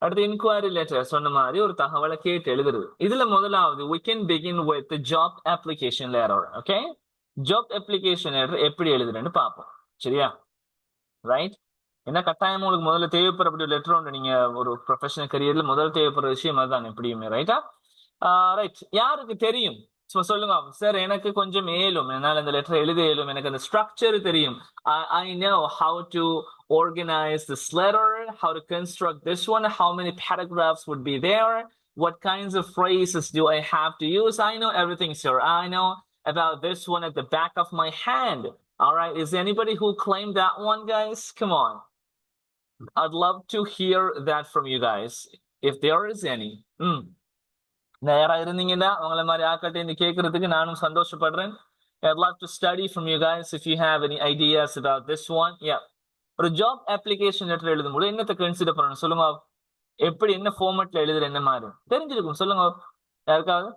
Speaker 1: அடுத்து இன்கொயரி லெட்டர் சொன்ன மாதிரி ஒரு தகவலை கேட்டு எழுதுறது. இதுல முதலாவது we can begin with the job application letter. Okay, job application letter எப்படி எழுதுறேன்னு பார்ப்போம், சரியா? ரைட். ஏன்னா கட்டாயமா உங்களுக்கு முதல்ல தேவைப்படுற லெட்டர் ஒன்று, நீங்க ஒரு ப்ரொஃபஷனல் கரியர்ல முதல் தேவைப்படுற விஷயம் அதுதான் எப்படியுமே, ரைட்டா? ரைட். யாருக்கு தெரியும் சொல்லுங்க சார், எனக்கு கொஞ்சம் ஏலும், என்னால் இந்த லெட்டர் எழுத ஏலும், எனக்கு அந்த ஸ்ட்ரக்சர் தெரியும். I know how to organize this letter, how to construct this one, how many paragraphs would be there, what kinds of phrases do I have to use. I know everything, sir. I know about this one at the back of my hand. All right, is anybody who claimed that one, guys? Come on, I'd love to hear that from you guys if there is any. யாரா இருந்தீங்கன்னா உங்களை மாதிரி ஆக்கட்டை இந்த கேட்கறதுக்கு நானும் சந்தோஷப்படுறேன். I'd love to study from you guys if you have any ideas about this one. Yeah, ஒரு job application letter எழுதும்போது என்னத்தை கன்சிடர் பண்ணணும் சொல்லுங்க. எப்படி, என்ன ஃபார்மேட்ல எழுதுற, என்ன மாதிரி தெரிஞ்சிருக்கும் சொல்லுங்க யாருக்காவது.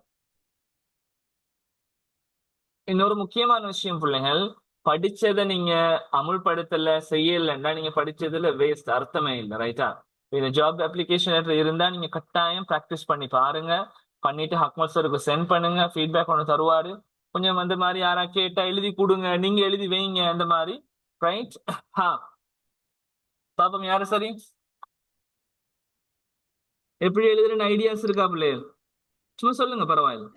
Speaker 1: இன்னொரு முக்கியமான விஷயம் பிள்ளைகள், படிச்சதை நீங்க அமுல்படுத்தல செய்யலைன்னா நீங்க படிச்சதுல வேஸ்ட், அர்த்தமே இல்லை, ரைட்டா? இந்த ஜாப் அப்ளிகேஷன் லெட்டர் இருந்தா நீங்க கட்டாயம் ப்ராக்டிஸ் பண்ணி பாருங்க, பண்ணிட்டு ஹக்மல் சருக்கு சென்ட் பண்ணுங்க, ஃபீட்பேக் ஒன்று தருவாரு. கொஞ்சம் அந்த மாதிரி யாரா கேட்டா எழுதி கொடுங்க, நீங்க எழுதி வைங்க, அந்த மாதிரி, ரைட்? பாப்போம் யாரு சரி எப்படி எழுதுறேன்னு ஐடியாஸ் இருக்கா பிள்ளைகள்? சும்மா சொல்லுங்க, பரவாயில்ல.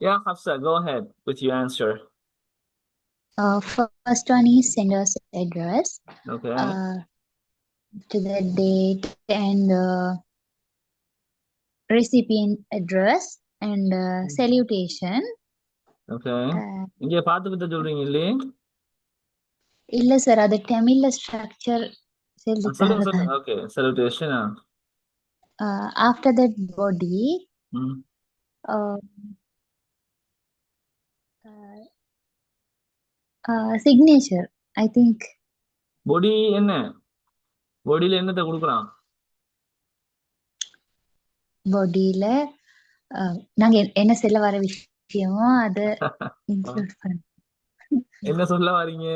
Speaker 1: Yeah, Hafsa, go ahead with your answer.
Speaker 2: First one is sender's address.
Speaker 1: Okay.
Speaker 2: To the date and recipient address and salutation.
Speaker 1: Okay. இங்க பார்த்து சொல்றீங்க இல்லையே?
Speaker 2: இல்ல சார், அது தமிழ்ல ஸ்ட்ரக்சர்
Speaker 1: சொல்லுங்க. Okay, salutation.
Speaker 2: After that body, signature, I think.
Speaker 1: Body என்ன? பாடியில என்னத்தை கொடுக்குறான்?
Speaker 2: பாடியில நாங்க என்ன சொல்ல வர விஷயமோ அது இன்க்ளூட் பண்ண.
Speaker 1: என்ன சொல்ல வரீங்க?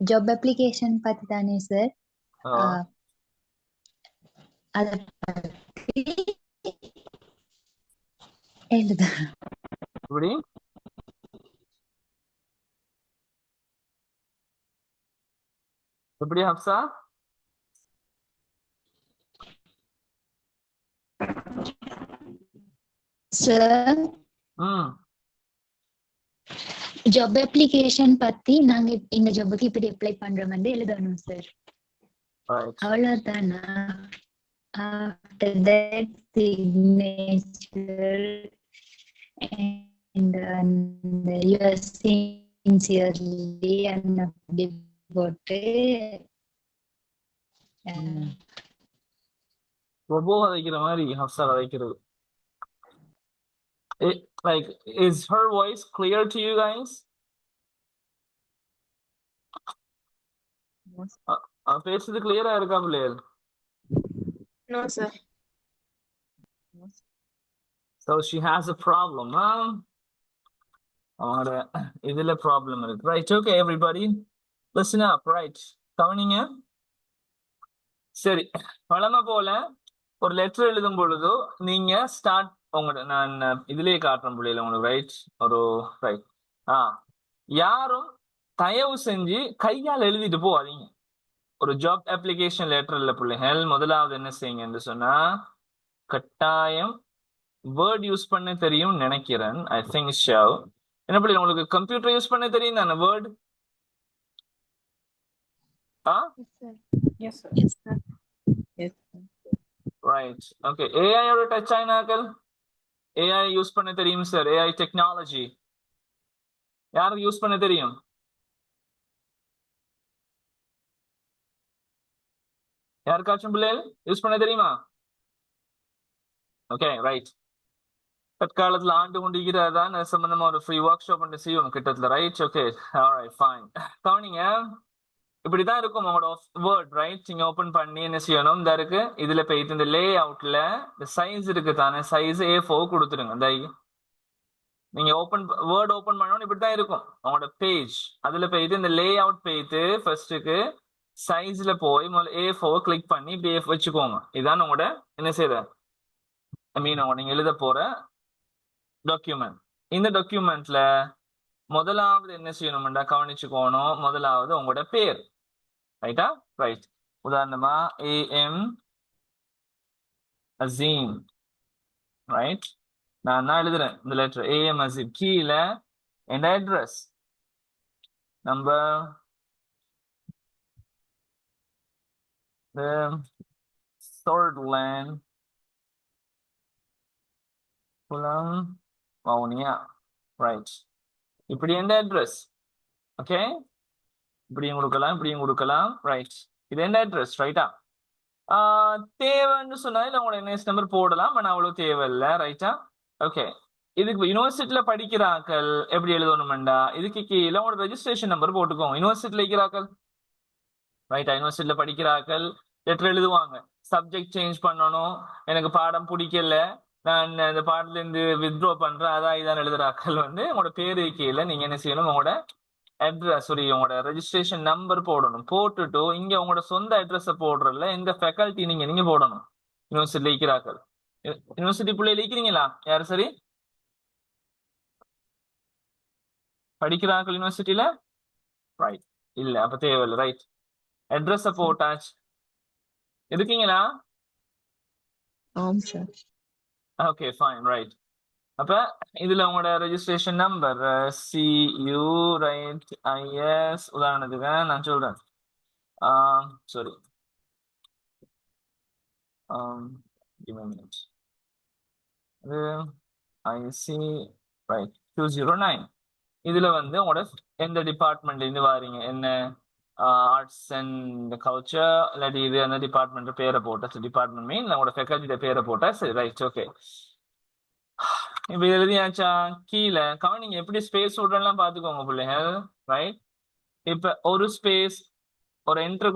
Speaker 2: ஜாப் அப்ளிகேஷன் பத்தி தானே சார்? அத பத்தி எழுத.
Speaker 1: எப்படி? எப்படி ஹப்சா?
Speaker 2: சார், ஜாப் அப்ளிகேஷன் பத்தி நாங்க இந்த ஜாபுக்கு இப்படி அப்ளை பண்றோம் வந்து எழுதணும் சார், அவ்வளவுதானா? After that, signature and yours sincerely and அப்படி போட்டு
Speaker 1: ரொம்ப வதைக்கிற மாதிரி Hafsa வதைக்கிறது. Like, is her voice clear to you guys? பேசுறது கிளியரா இருக்கா பிள்ளைகள்?
Speaker 3: No, sir.
Speaker 1: So she has a problem, huh? அவங்களோட இதுல ப்ராப்ளம் இருக்கு, right? Okay everybody listen up, right? கவனிங்க. சரி, வழமை போல ஒரு லெட்டர் எழுதும் பொழுது நீங்க ஸ்டார்ட் உங்களோட, நான் இதுலயே காட்டுறேன் பிள்ளைல உங்களுக்கு, ரைட்? ஒரு ரைட். யாரும் தயவு செஞ்சு கையால் எழுதிட்டு போவாதீங்க. ஒரு ஜாப் அப்ளிகேஷன் லெட்டர்ல பிள்ளைகள் முதலாவது என்ன செய்யுங்கன்னு சொன்னா, கட்டாயம் வேர்ட் யூஸ் பண்ண தெரியும் நினைக்கிறேன், ஐ திங்க் ஷோ. என்ன பிள்ளை, உங்களுக்கு கம்ப்யூட்டர் யூஸ் பண்ண தெரியும் தானே, Word?
Speaker 3: Yes, sir.
Speaker 1: Right. Okay, ஏஐயோட டச் ஆயினாக்கள், ஏஐ யூஸ் பண்ண தெரியும் சார், ஏஐ டெக்னாலஜி யாருக்கு யூஸ் பண்ண தெரியும்? யாருக்காச்சும் பிள்ளைகள் யூஸ் பண்ண தெரியுமா? Okay, right. தற்காலத்துல ஆண்டு கொண்டிருக்கிறதான் அது சம்பந்தமா ஒரு ஃப்ரீ ஒர்க் ஷாப் ஒன்று செய்வோம் கிட்டத்துல, ரைட்? Okay, alright, fine. கவனிங்க, இப்படிதான் இருக்கும் உங்களோட வேர்ட், ரைட்? நீங்க ஓபன் பண்ணி என்ன செய்யணும், இந்த இருக்கு இதுல போயிட்டு இந்த லே அவுட்ல இந்த சைஸ் இருக்கு தானே, சைஸ் A4 கொடுத்துருங்க. இந்த நீங்க வேர்ட் ஓபன் பண்ணணும், இப்படித்தான் இருக்கும் உங்களோட பேஜ். அதுல போயிட்டு இந்த லே அவுட் போயிட்டு ஃபர்ஸ்ட்டுக்கு சைஸ்ல போய் முதல்ல A4 கிளிக் பண்ணி இப்படி வச்சுக்கோங்க. இதான் உங்களோட என்ன செய்யற நீங்க எழுத போற டாக்குமெண்ட். இந்த டாக்குமெண்ட்ல முதலாவது என்ன செய்யணும்டா கவனிச்சுக்கோணும், முதலாவது உங்களோட பேர், ரைட்டா? ரைட். உதாரணமா AM Azim, ரைட்? நான் தான் எழுதுறேன் இந்த லெட்டர் AM Azim. கீழே என் address number third land Pulang Maunia, right? இப்படி எந்த அட்ரஸ், ஓகே? இப்படியும் கொடுக்கலாம், ரைட்? இது எந்த அட்ரஸ், ரைட்டா? தேவைன்னு சொன்னா இல்ல உங்களோட என்எஸ் நம்பர் போடலாம், ஆனா அவ்வளவு தேவையில்லை, ரைட்டா? ஓகே. இதுக்கு யூனிவர்சிட்டியில படிக்கிறாக்கள் எப்படி எழுதணும்டா, இதுக்கு கீழே உங்களோட ரெஜிஸ்ட்ரேஷன் நம்பர் போட்டுக்கோங்க. யூனிவர்சிட்டியில இருக்கிறாக்கள், ரைட்டா? யூனிவர்சிட்டியில படிக்கிறாக்கள் லெட்டர் எழுதுவாங்க, சப்ஜெக்ட் சேஞ்ச் பண்ணணும், எனக்கு பாடம் பிடிக்கல, நான் இந்த பாடத்துல இருந்து வித்ட்ரா பண்றேன், அதான் இதான் எழுதுறாக்கள் உங்களோட பேரு கீழே நீங்க என்ன செய்யணும், உங்களோட அட்ரஸ், உங்களோட ரெஜிஸ்ட்ரேஷன் நம்பர் போடணும். போட்டுட்டு இங்க உங்களோட சொந்த அட்ரஸ போடுறதுல எந்த ஃபேக்கல்ட்டி நீங்க போடணும். யூனிவர்சிட்டி இருக்கிறார்கள், யூனிவர்சிட்டி பிள்ளைகள் இருக்கிறீங்களா யாரு? சரி, படிக்கிறார்கள் யூனிவர்சிட்டியில, ரைட்? இல்ல, அப்ப தேவையில்லை, ரைட்? அட்ரஸ போட்டாச்சு, இருக்கீங்களா?
Speaker 3: ஆம் சார்.
Speaker 1: Okay, fine, right. அப்ப இதுல உங்களோட registration number CU, right? IS உதாரணத்துக்கு நான் சொல்றேன், sorry, give me a minute. இது IC, ரைட்? 209. இதுல உங்களோட எந்த டிபார்ட்மெண்ட் இருந்து வாரீங்க, என்ன ஆர்ட்ஸ் அண்ட் கல்ச்சர், இல்லாட்டி இது அந்த டிபார்ட்மெண்ட் பேரை போட்டா, டிபார்ட்மெண்ட் மீன் உங்களோட ஃபேக்கல்ட்டியோட பேரை போட்டா சரி, ரைட்? ஓகே. இப்ப எழுதியாச்சா? கீழே கவனிங்க, எப்படி ஸ்பேஸ் விடுறேன்லாம் பாத்துக்கோங்க பிள்ளைகள், ரைட்? இப்ப ஒரு ஸ்பேஸ், ஒரு என்ட்ரி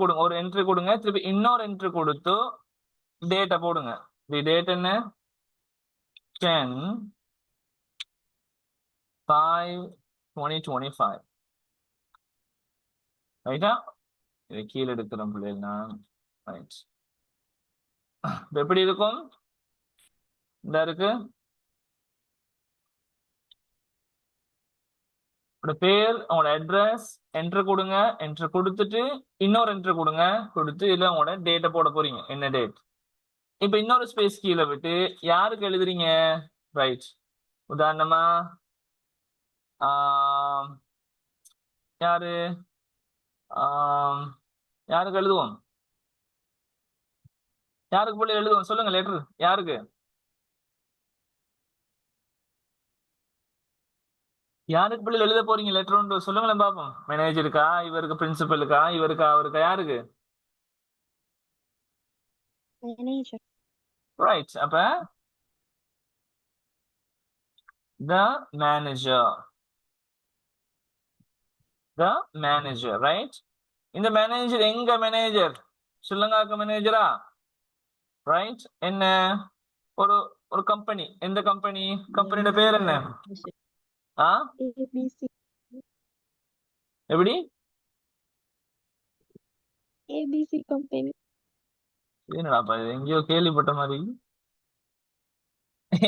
Speaker 1: கொடுங்க, திருப்பி இன்னொரு என்ட்ரி கொடுத்து டேட்டா போடுங்க. டேட் என்ன? 10/5/2025, ரைட்டா? இதை கீழே எடுக்கிறோம் பிள்ளைகள் நான், ரைட்? எப்படி இருக்கும், இந்த இருக்கு உங்களோட பேர், உங்களோட அட்ரஸ் என்ட்ரு கொடுங்க, என்ட்ரு கொடுத்துட்டு இன்னொரு என்ட்ரு கொடுங்க, கொடுத்து இதுல உங்களோட டேட்டை போட போறீங்க, என்ன டேட். இப்ப இன்னொரு ஸ்பேஸ் கீழே விட்டு யாருக்கு எழுதுறீங்க, ரைட்? உதாரணமா யாரு யாருக்கு எழுதுவோம், யாருக்கு போல எழுதுவோம் சொல்லுங்க, லெட்டர் யாருக்கு? யாருக்கு பிள்ளை எழுத போறீங்க லெட்டர் சொல்லுங்களேன் பாப்போம். மேனேஜருக்கா, இவருக்கு பிரின்சிபலுக்கா, இவருக்கா, அவருக்கா, யாருக்கு?
Speaker 3: மேனேஜர்.
Speaker 1: ரைட். அப்ப the manager, ரைட்? இந்த மேனேஜர் எங்க மேனேஜர் சொல்லுங்க, மேனேஜரா, ரைட்? என்ன ஒரு ஒரு கம்பெனி, எந்த கம்பெனி, கம்பெனியோட பேர் என்ன?
Speaker 3: ஏபிசி.
Speaker 1: எப்படி?
Speaker 3: ABC company.
Speaker 1: என்னடாப்பா இது எங்கேயோ கேள்விப்பட்ட மாதிரி.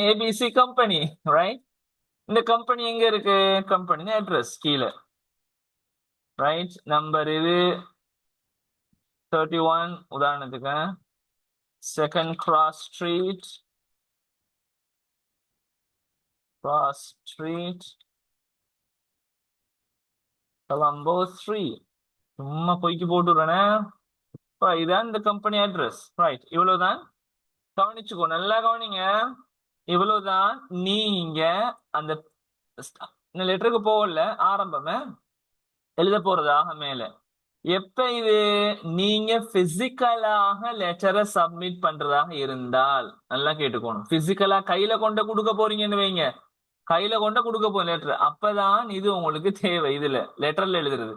Speaker 1: ABC company, right? இந்த கம்பெனி எங்க இருக்கு, கம்பெனி அட்ரஸ் கீழே, ரைட்? நம்பர் இது 31 உதாரணத்துக்கு, செகண்ட் கிராஸ் ஸ்ட்ரீட், கொலம்போ 3. சும்மா பொய்க்கு போட்டுறேனே, இதான் இந்த கம்பெனி அட்ரஸ், ரைட்? இவ்வளவுதான். கவனிச்சுக்கோ, நல்லா கவனிங்க, இவ்வளவுதான். நீங்க அந்த லெட்டருக்கு போகல, ஆரம்பமே எழுத போறதாக மேல எப்ப இது நீங்க பிசிக்கலாக லெட்டரை சப்மிட் பண்றதாக இருந்தால், நல்லா கேட்டுக்கணும். பிசிக்கலா கையில கொண்டு கொடுக்க போறீங்கன்னு வைங்க, கையில கொண்டு கொடுக்க போற லெட்டர், அப்பதான் இது உங்களுக்கு தேவை. இதுல லெட்டர்ல எழுதுறது.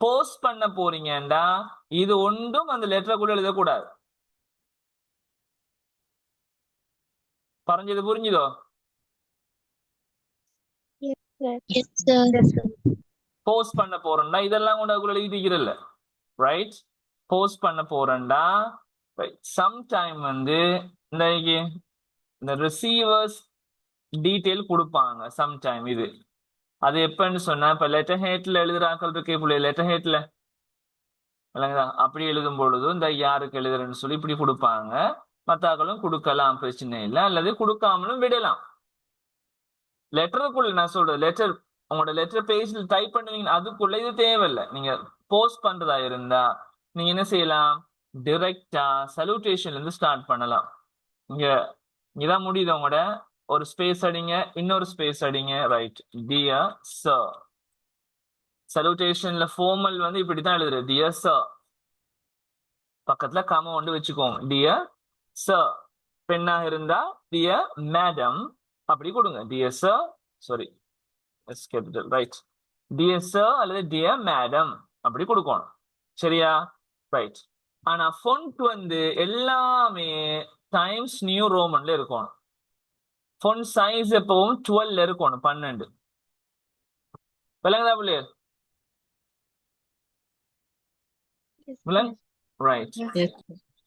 Speaker 1: போஸ்ட் பண்ண போறீங்கடா இது ஒன்றும் அந்த லெட்டருக்குள்ள எழுதக்கூடாது. பறஞ்சது புரிஞ்சுதோ?
Speaker 3: Yes, sir.
Speaker 2: Yes, sir.
Speaker 1: Post பண்ண போறேன்டா இதெல்லாம் கொண்டு அதுக்குள்ள எழுதிக்கிறல்ல, ரைட்? போஸ்ட் பண்ண போறேன்டா சம்டைம் வந்து இந்த ரிசீவர்ஸ் டீட்டெயில் கொடுப்பாங்க சம்டைம். இது அது எப்பன்னு சொன்னா, இப்ப லெட்டர் ஹேட்ல எழுதுறாக்கள் இருக்கே, இப்படி லெட்டர் ஹேட்ல இல்லைங்களா, அப்படி எழுதும் பொழுது இந்த யாருக்கு எழுதுறேன்னு சொல்லி இப்படி கொடுப்பாங்க. மத்தாக்களும் கொடுக்கலாம், பிரச்சனை இல்லை, அல்லது கொடுக்காமலும் விடலாம். லெட்டருக்குள்ள நான் சொல்றது, லெட்டர் உங்களோட லெட்டர் பேஜ்ல டைப் பண்ணுவீங்க, அதுக்குள்ள இது தேவையில்லை. நீங்க போஸ்ட் பண்றதா இருந்தா நீங்க என்ன செய்யலாம், டிரெக்டா சல்யூட்டேஷன்ல இருந்து ஸ்டார்ட் பண்ணலாம். இங்க இதான் முடியுது. உங்களோட ஒரு ஸ்பேஸ் அடிங்க, இன்னொரு ஸ்பேஸ் அடிங்க, ரைட். டியர் சார், சல்யூட்டேஷன்ல ஃபார்மல் வந்து இப்படித்தான் எழுதுறது, டியர் சார். பக்கத்துல காம ஒன்று வச்சுக்கோங்க, டியர் சார். பெண்ணாக இருந்தா டியர் மேடம் அப்படி கொடுங்க, dear sir, sorry S capital, right. Dear sir அல்லது டியர் மேடம் அப்படி கொடுக்கணும், சரியா? ரைட். ஆனா ஃபொண்ட் வந்து எல்லாமே டைம்ஸ் நியூ ரோமன்ல இருக்கணும். ஃபொண்ட் சைஸ் எப்பவும் 12 இருக்கணும், 12. விளங்குதா பிள்ளையர்?
Speaker 3: Yes,
Speaker 1: விளங்கு,
Speaker 3: sir.
Speaker 1: ரைட்.
Speaker 3: Yes.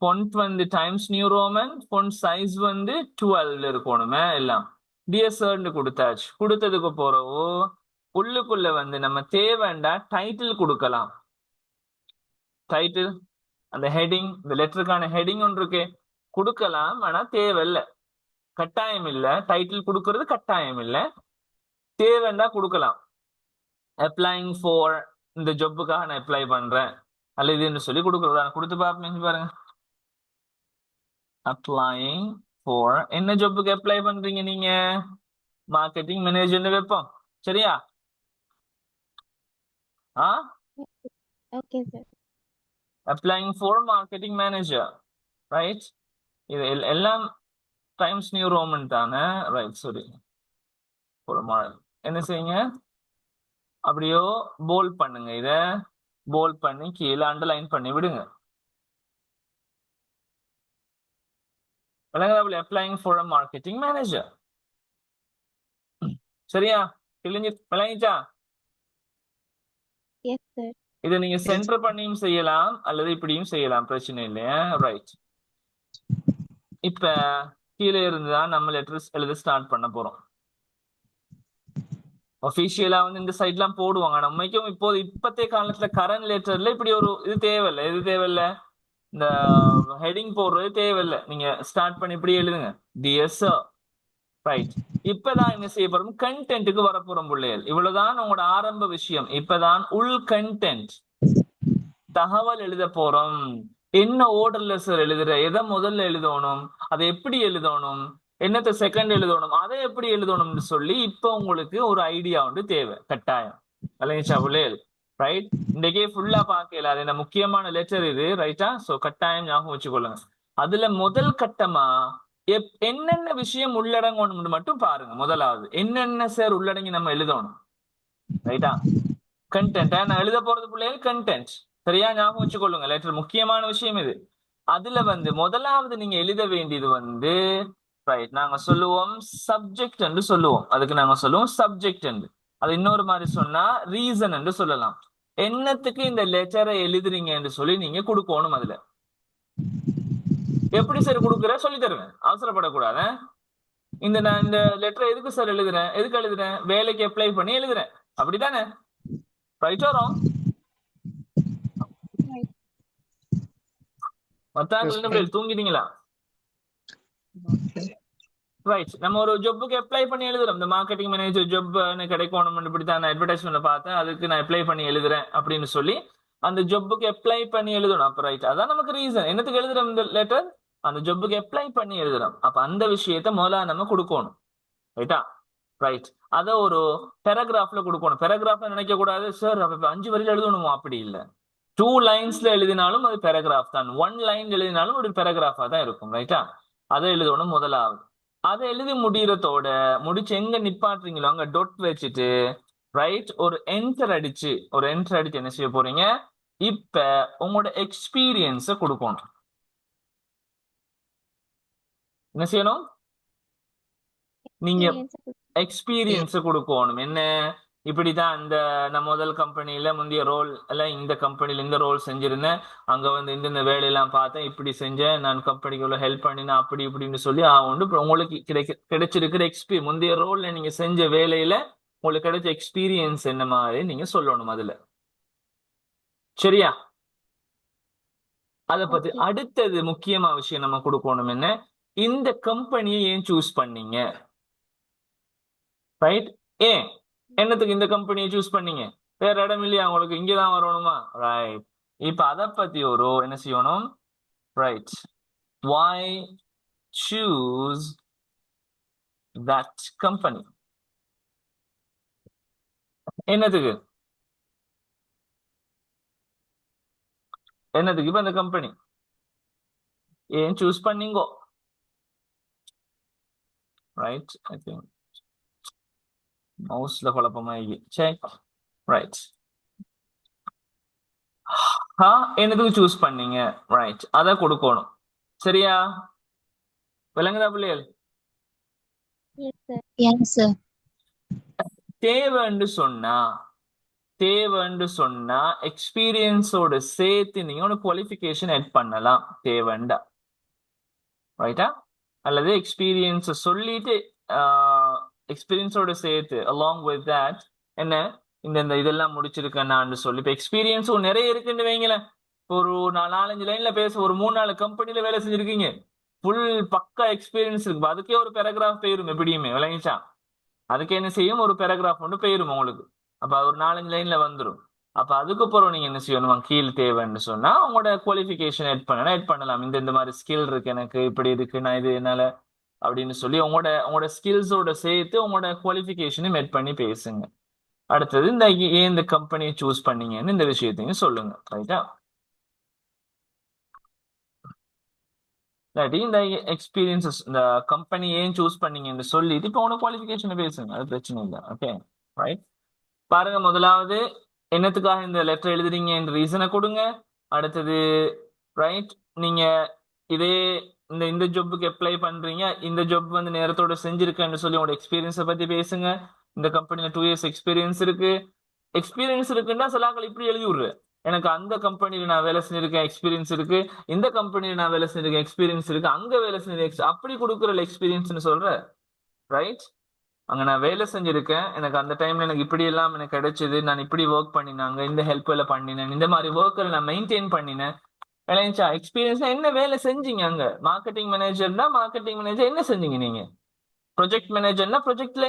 Speaker 1: ஃபொண்ட் வந்து times new Roman, font size வந்து 12 இருக்கணுமே எல்லாம். டியர் சார்ன்னு கொடுத்தாச்சு. கொடுத்ததுக்கு போறவோ உள்ளுக்குள்ள வந்து நம்ம தேவைண்டா டைட்டில் கொடுக்கலாம். டைட்டில் அந்த ஹெட்டிங், இந்த லெட்டருக்கான ஹெட்டிங் ஒன்று இருக்கு, கொடுக்கலாம். ஆனா தேவையில்லை, கட்டாயம் இல்லை. டைட்டில் கொடுக்கறது கட்டாயம் இல்லை, தேவைண்டா கொடுக்கலாம். அப்ளைங் ஃபார், இந்த ஜாப்புக்காக நான் அப்ளை பண்றேன் அல்ல இதுன்னு சொல்லி கொடுக்குறதா. கொடுத்து பாருங்க. அப்ளைங் ஃபார், என்ன ஜாப்புக்கு அப்ளை பண்றீங்க நீங்க? மார்க்கெட்டிங் மேனேஜர்னு வைப்போம், சரியா?
Speaker 3: Okay, sir.
Speaker 1: அப்ளைங் for marketing manager, right. இது எல்லாம் டைம்ஸ் நியூ ரோமன் தானே, ரைட். சரி, என்ன செய்யுங்க, அப்படியோ போல்ட் பண்ணுங்க, இத போல்ட் பண்ணி கீழே அண்டர்லைன் பண்ணி விடுங்க. அப்ளைங் ஃபார் அ மார்க்கெட்டிங் மேனேஜர், சரியா? விளங்கிச்சா?
Speaker 3: Yes, sir.
Speaker 1: இதை நீங்க சென்டர் பண்ணியும் செய்யலாம் அல்லது இப்படியும் செய்யலாம், பிரச்சனை இல்லையா? ரைட். இப்ப கீழே இருந்துதான் நம்ம லெட்டர்ஸ் எழுத ஸ்டார்ட் பண்ண போறோம். ஒபிஷியலா வந்து இந்த சைட்லாம் போடுவாங்க. நம்மைக்கும் இப்போதைய காலத்துல கரண்ட் லெட்டர்ல இப்படி ஒரு இது தேவையில்லை. எது தேவையில்லை? இந்த ஹெட்டிங் போடுறது தேவையில்லை. நீங்க ஸ்டார்ட் பண்ணி இப்படி எழுதுங்க, டியர் சார், ரைட். இப்பதான் என்ன செய்ய போறோம், கண்டென்ட்டுக்கு வரப்போறோம் பிள்ளைகள். இவ்வளவுதான் உங்களோட ஆரம்ப விஷயம். இப்பதான் உள் கண்டென்ட், தகவல் எழுத போறோம். என்ன ஓர்டர்ல சார் எழுதுற, எதை முதல்ல எழுதணும், அதை எப்படி எழுதணும், என்னத்த செகண்ட் எழுதணும், அதை எப்படி எழுதணும்னு சொல்லி இப்ப உங்களுக்கு ஒரு ஐடியா வந்து தேவை, கட்டாயம். விளங்கிச்சா பிள்ளைகள்? ரைட். இன்றைக்கே ஃபுல்லா பார்க்கல, அது என்ன முக்கியமான லெட்டர் இது, ரைட்டா? சோ கட்டாயம் ஞாபகம் வச்சுக்கொள்ளுங்க. அதுல முதல் கட்டமா என்னென்ன விஷயம் உள்ளடங்கணும்னு மட்டும் பாருங்க. முதலாவது என்னென்ன சார் உள்ளடங்கி நம்ம எழுதணும், ரைட்டா? கண்டென்ட் நான் எழுத போறது பிள்ளைகள் கண்டென்ட், சரியா? ஞாபகம் வச்சுக்கொள்ளுங்க, லெட்டர் முக்கியமான விஷயம் இது. அதுல வந்து முதலாவது நீங்க எழுத வேண்டியது வந்து, ரைட், நாங்க சொல்லுவோம் சப்ஜெக்ட் என்று சொல்லுவோம். அதுக்கு நாங்க சொல்லுவோம் சப்ஜெக்ட் என்று. அது இன்னொரு மாதிரி சொன்னா ரீசன் என்று சொல்லலாம். என்னத்துக்கு இந்த லெட்டரை எழுதுறீங்க என்று சொல்லி நீங்க கொடுக்கணும். அதுல எப்படி சார் கொடுக்குற சொல்லி தருவேன், அவசரப்படக்கூடாது. நான் இந்த லெட்டரை எதுக்கு சார் எழுதுறேன், எதுக்கு எழுதுறேன், வேலைக்கு அப்ளை பண்ணி எழுதுறேன், அப்படித்தானே? ரைட் வரும். மத்தாங்க தூங்கிட்டீங்களா? ரைட். நம்ம ஒரு ஜாப்புக்கு அப்ளை பண்ணி எழுதுறோம். இந்த மார்க்கெட்டிங் மேனேஜர் ஜாப் எனக்கு கிடைக்கணும், இப்படித்தான் நான் அட்வர்டைஸ்மெண்ட் பார்த்தேன், அதுக்கு நான் அப்ளை பண்ணி எழுதுறேன் அப்படின்னு சொல்லி அந்த ஜாப்புக்கு அப்ளை பண்ணி எழுதணும். அப்ப ரைட், அதான் நமக்கு ரீசன். என்னத்துக்கு எழுதுறோம் இந்த லெட்டர், அந்த ஜாப்புக்கு அப்ளை பண்ணி எழுதுறோம். அப்ப அந்த விஷயத்த முதல்ல நம்ம கொடுக்கணும், ரைட்டா? ரைட். அத ஒரு பேராகிராஃப்ல கொடுக்கணும். பேராகிராஃப்ல நினைக்க கூடாது சார் அப்ப 5 வரியில எழுதணுமோ, அப்படி இல்லை. 2 லைன்ஸ்ல எழுதினாலும் அது பேராகிராஃப் தான், 1 லைன் எழுதினாலும் ஒரு பேராகிராஃபா தான் இருக்கும், ரைட்டா? அதை எழுதணும் முதலாவது. அதை எழுதி முடியறதோட முடிச்சு எங்க நிப்பாட்டுறீங்களோ அங்க டொட் வச்சுட்டு ரைட் ஒரு என்டர் அடிச்சு என்ன செய்ய போறீங்க? இப்ப உங்களோட எக்ஸ்பீரியன்ஸ கொடுக்கணும். என்ன செய்யணும்? நீங்க எக்ஸ்பீரியன்ஸ் கொடுக்கணும். என்ன? இப்படிதான் இந்த நான் முதல் கம்பெனில முந்தைய ரோல் எல்லாம் இந்த கம்பெனில இந்த ரோல் செஞ்சிருந்தேன், அங்க வந்து இந்த வேலையெல்லாம் பார்த்தேன், இப்படி செஞ்சேன், நான் கம்பெனிக்கு இவ்வளவு ஹெல்ப் பண்ணினேன், அப்படி இப்படின்னு சொல்லி உங்களுக்கு கிடைச்சிருக்கிற முந்தைய ரோல்ல நீங்க செஞ்ச வேலையில உங்களுக்கு கிடைச்ச எக்ஸ்பீரியன்ஸ் என்ன மாதிரி நீங்க சொல்லணும் அதுல. சரியா? அத பத்தி அடுத்தது முக்கியமா விஷயம் நம்ம கொடுக்கணும். என்ன? இந்த கம்பெனியை ஏன் சூஸ் பண்ணீங்க? ரைட்? ஏன் என்னத்துக்கு இந்த கம்பெனியை சூஸ் பண்ணீங்க? வேற இடம் இல்லையா உங்களுக்கு? இங்கதான் வரணுமா? ரைட். இப்ப அத பத்தி ஒரு என்ன செய்யணும்? Right. why choose that company? என்னத்துக்கு இப்ப இந்த கம்பெனி ஏன் சூஸ் பண்ணீங்கோ? ரைட். ஐ திங்க் மவுஸ்ல குழப்பமாகி. சரி, ரைட். என்னதுக்கு சூஸ் பண்ணீங்க? ரைட், அத கொடுக்கணும். சரியா? விளங்குதா பிள்ளைகள்?
Speaker 2: Yes, sir.
Speaker 1: தேவைன்னு சொன்னா எக்ஸ்பீரியன்ஸோட சேர்த்து நீங்க ஒரு குவாலிஃபிகேஷன் ஆட் பண்ணலாம் தேவைண்டா, ரைட்டா? அல்லது எக்ஸ்பீரியன்ஸ் சொல்லிட்டு எக்ஸ்பீரியன்ஸோட சேர்த்து அலாங் வித் தட் என்ன இந்த இதெல்லாம் முடிச்சிருக்கேன்னு சொல்லி. இப்ப எக்ஸ்பீரியன்ஸும் நிறைய இருக்குன்னு வைங்களேன். ஒரு 4-5 லைன்ல பேச ஒரு 3-4 கம்பெனில வேலை செஞ்சிருக்கீங்க, ஃபுல் பக்கா எக்ஸ்பீரியன்ஸ் இருக்கு, அதுக்கே ஒரு பேராகிராஃப் போயிரும் எப்படியுமே. விளங்கிச்சா? அதுக்கு என்ன செய்யும்? ஒரு பேராகிராஃப் ஒன்று போயிரும் உங்களுக்கு. அப்ப ஒரு 4-5 லைன்ல வந்துடும். அப்ப அதுக்கப்புறம் நீங்க என்ன செய்யணும்? கீழ் தேவைன்னு சொன்னா உங்களோட குவாலிஃபிகேஷன் ஆட் பண்ணலாம். இந்த மாதிரி ஸ்கில் இருக்கு எனக்கு, இப்படி இருக்கு, நான் இது என்னால அப்படின்னு சொல்லி உங்களோட ஸ்கில்ஸோட சேர்த்து உங்களோட குவாலிஃபிகேஷனையும் ஆட் பண்ணி பேசுங்க. அடுத்தது ஏன் இந்த கம்பெனியை சூஸ் பண்ணீங்கன்னு இந்த விஷயத்தையும் சொல்லுங்க, ரைட்டா? இல்லாட்டி இந்த எக்ஸ்பீரியன்சஸ் இந்த கம்பெனி ஏன் சூஸ் பண்ணீங்கன்னு சொல்லிட்டு இப்போ உங்களோட குவாலிஃபிகேஷனை பேசுங்க, அது பிரச்சனை இல்லை. Okay, right. பாருங்க, முதலாவது என்னத்துக்காக இந்த லெட்டர் எழுதுறீங்க என்ற ரீசனை கொடுங்க. அடுத்தது ரைட், நீங்க இதே இந்த ஜாப்புக்கு அப்ளை பண்றீங்க, இந்த ஜாப் வந்து நேரத்தோட செஞ்சிருக்கேன்னு சொல்லி உங்களோட எக்ஸ்பீரியன்ஸை பத்தி பேசுங்க. இந்த கம்பெனில 2 இயர்ஸ் எக்ஸ்பீரியன்ஸ் இருக்குன்னா சிலாக்கள் இப்படி எழுதி விடுற, எனக்கு அந்த கம்பெனில நான் வேலை செஞ்சிருக்கேன் எக்ஸ்பீரியன்ஸ் இருக்கு, இந்த கம்பெனில நான் வேலை செஞ்சிருக்கேன் எக்ஸ்பீரியன்ஸ் இருக்கு, அங்க வேலை செஞ்சிருக்கேன், அப்படி கொடுக்குற எக்ஸ்பீரியன்ஸ்னு சொல்ற, ரைட்? அங்க நான் வேலை செஞ்சிருக்கேன், எனக்கு அந்த டைம்ல எனக்கு இப்படி எல்லாம் எனக்கு கிடைச்சது, நான் இப்படி ஒர்க் பண்ணினாங்க, இந்த ஹெல்ப் எல்லாம் பண்ணினேன், இந்த மாதிரி ஒர்க்கை நான் மெயின்டைன் பண்ணினேன். எக்ஸ்பீரியன்ஸ் என்ன வேலை செஞ்சீங்க? அங்க மார்க்கெட்டிங் மேனேஜர்னா மார்க்கெட்டிங் மேனேஜர் என்ன செஞ்சீங்க நீங்க? ப்ரொஜெக்ட் மேனேஜர்னா ப்ரொஜெக்ட்ல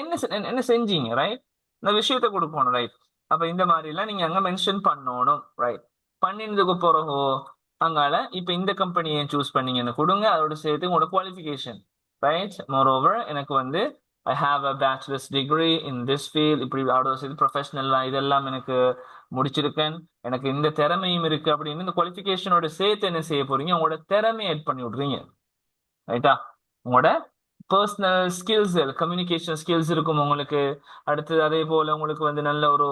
Speaker 1: என்ன செஞ்சீங்க? ரைட்? இந்த விஷயத்த கொடுக்கணும், ரைட்? அப்ப இந்த மாதிரி எல்லாம் நீங்க அங்க மென்ஷன் பண்ணணும், ரைட்? பண்ணினதுக்கு பிறகு அங்கால இப்ப இந்த கம்பெனியை சூஸ் பண்ணீங்கன்னு கொடுங்க, அதோட சேர்த்து உங்களோட குவாலிஃபிகேஷன், ரைட்? மோரோவர் எனக்கு வந்து I have a bachelors degree in this field, இப்படி அதோட சேர்த்து ப்ரொஃபஷனல் இதெல்லாம் எனக்கு முடிச்சிருக்கேன், எனக்கு இந்த திறமையும் இருக்கு அப்படின்னு இந்த குவாலிஃபிகேஷனோட சேர்த்து என்ன செய்ய போறீங்க? உங்களோட திறமையை ஆட் பண்ணி விடுறீங்க, ரைட்டா? உங்களோட பர்சனல் ஸ்கில்ஸ், கம்யூனிகேஷன் ஸ்கில்ஸ் இருக்கும் உங்களுக்கு. அடுத்தது அதே போல உங்களுக்கு வந்து நல்ல ஒரு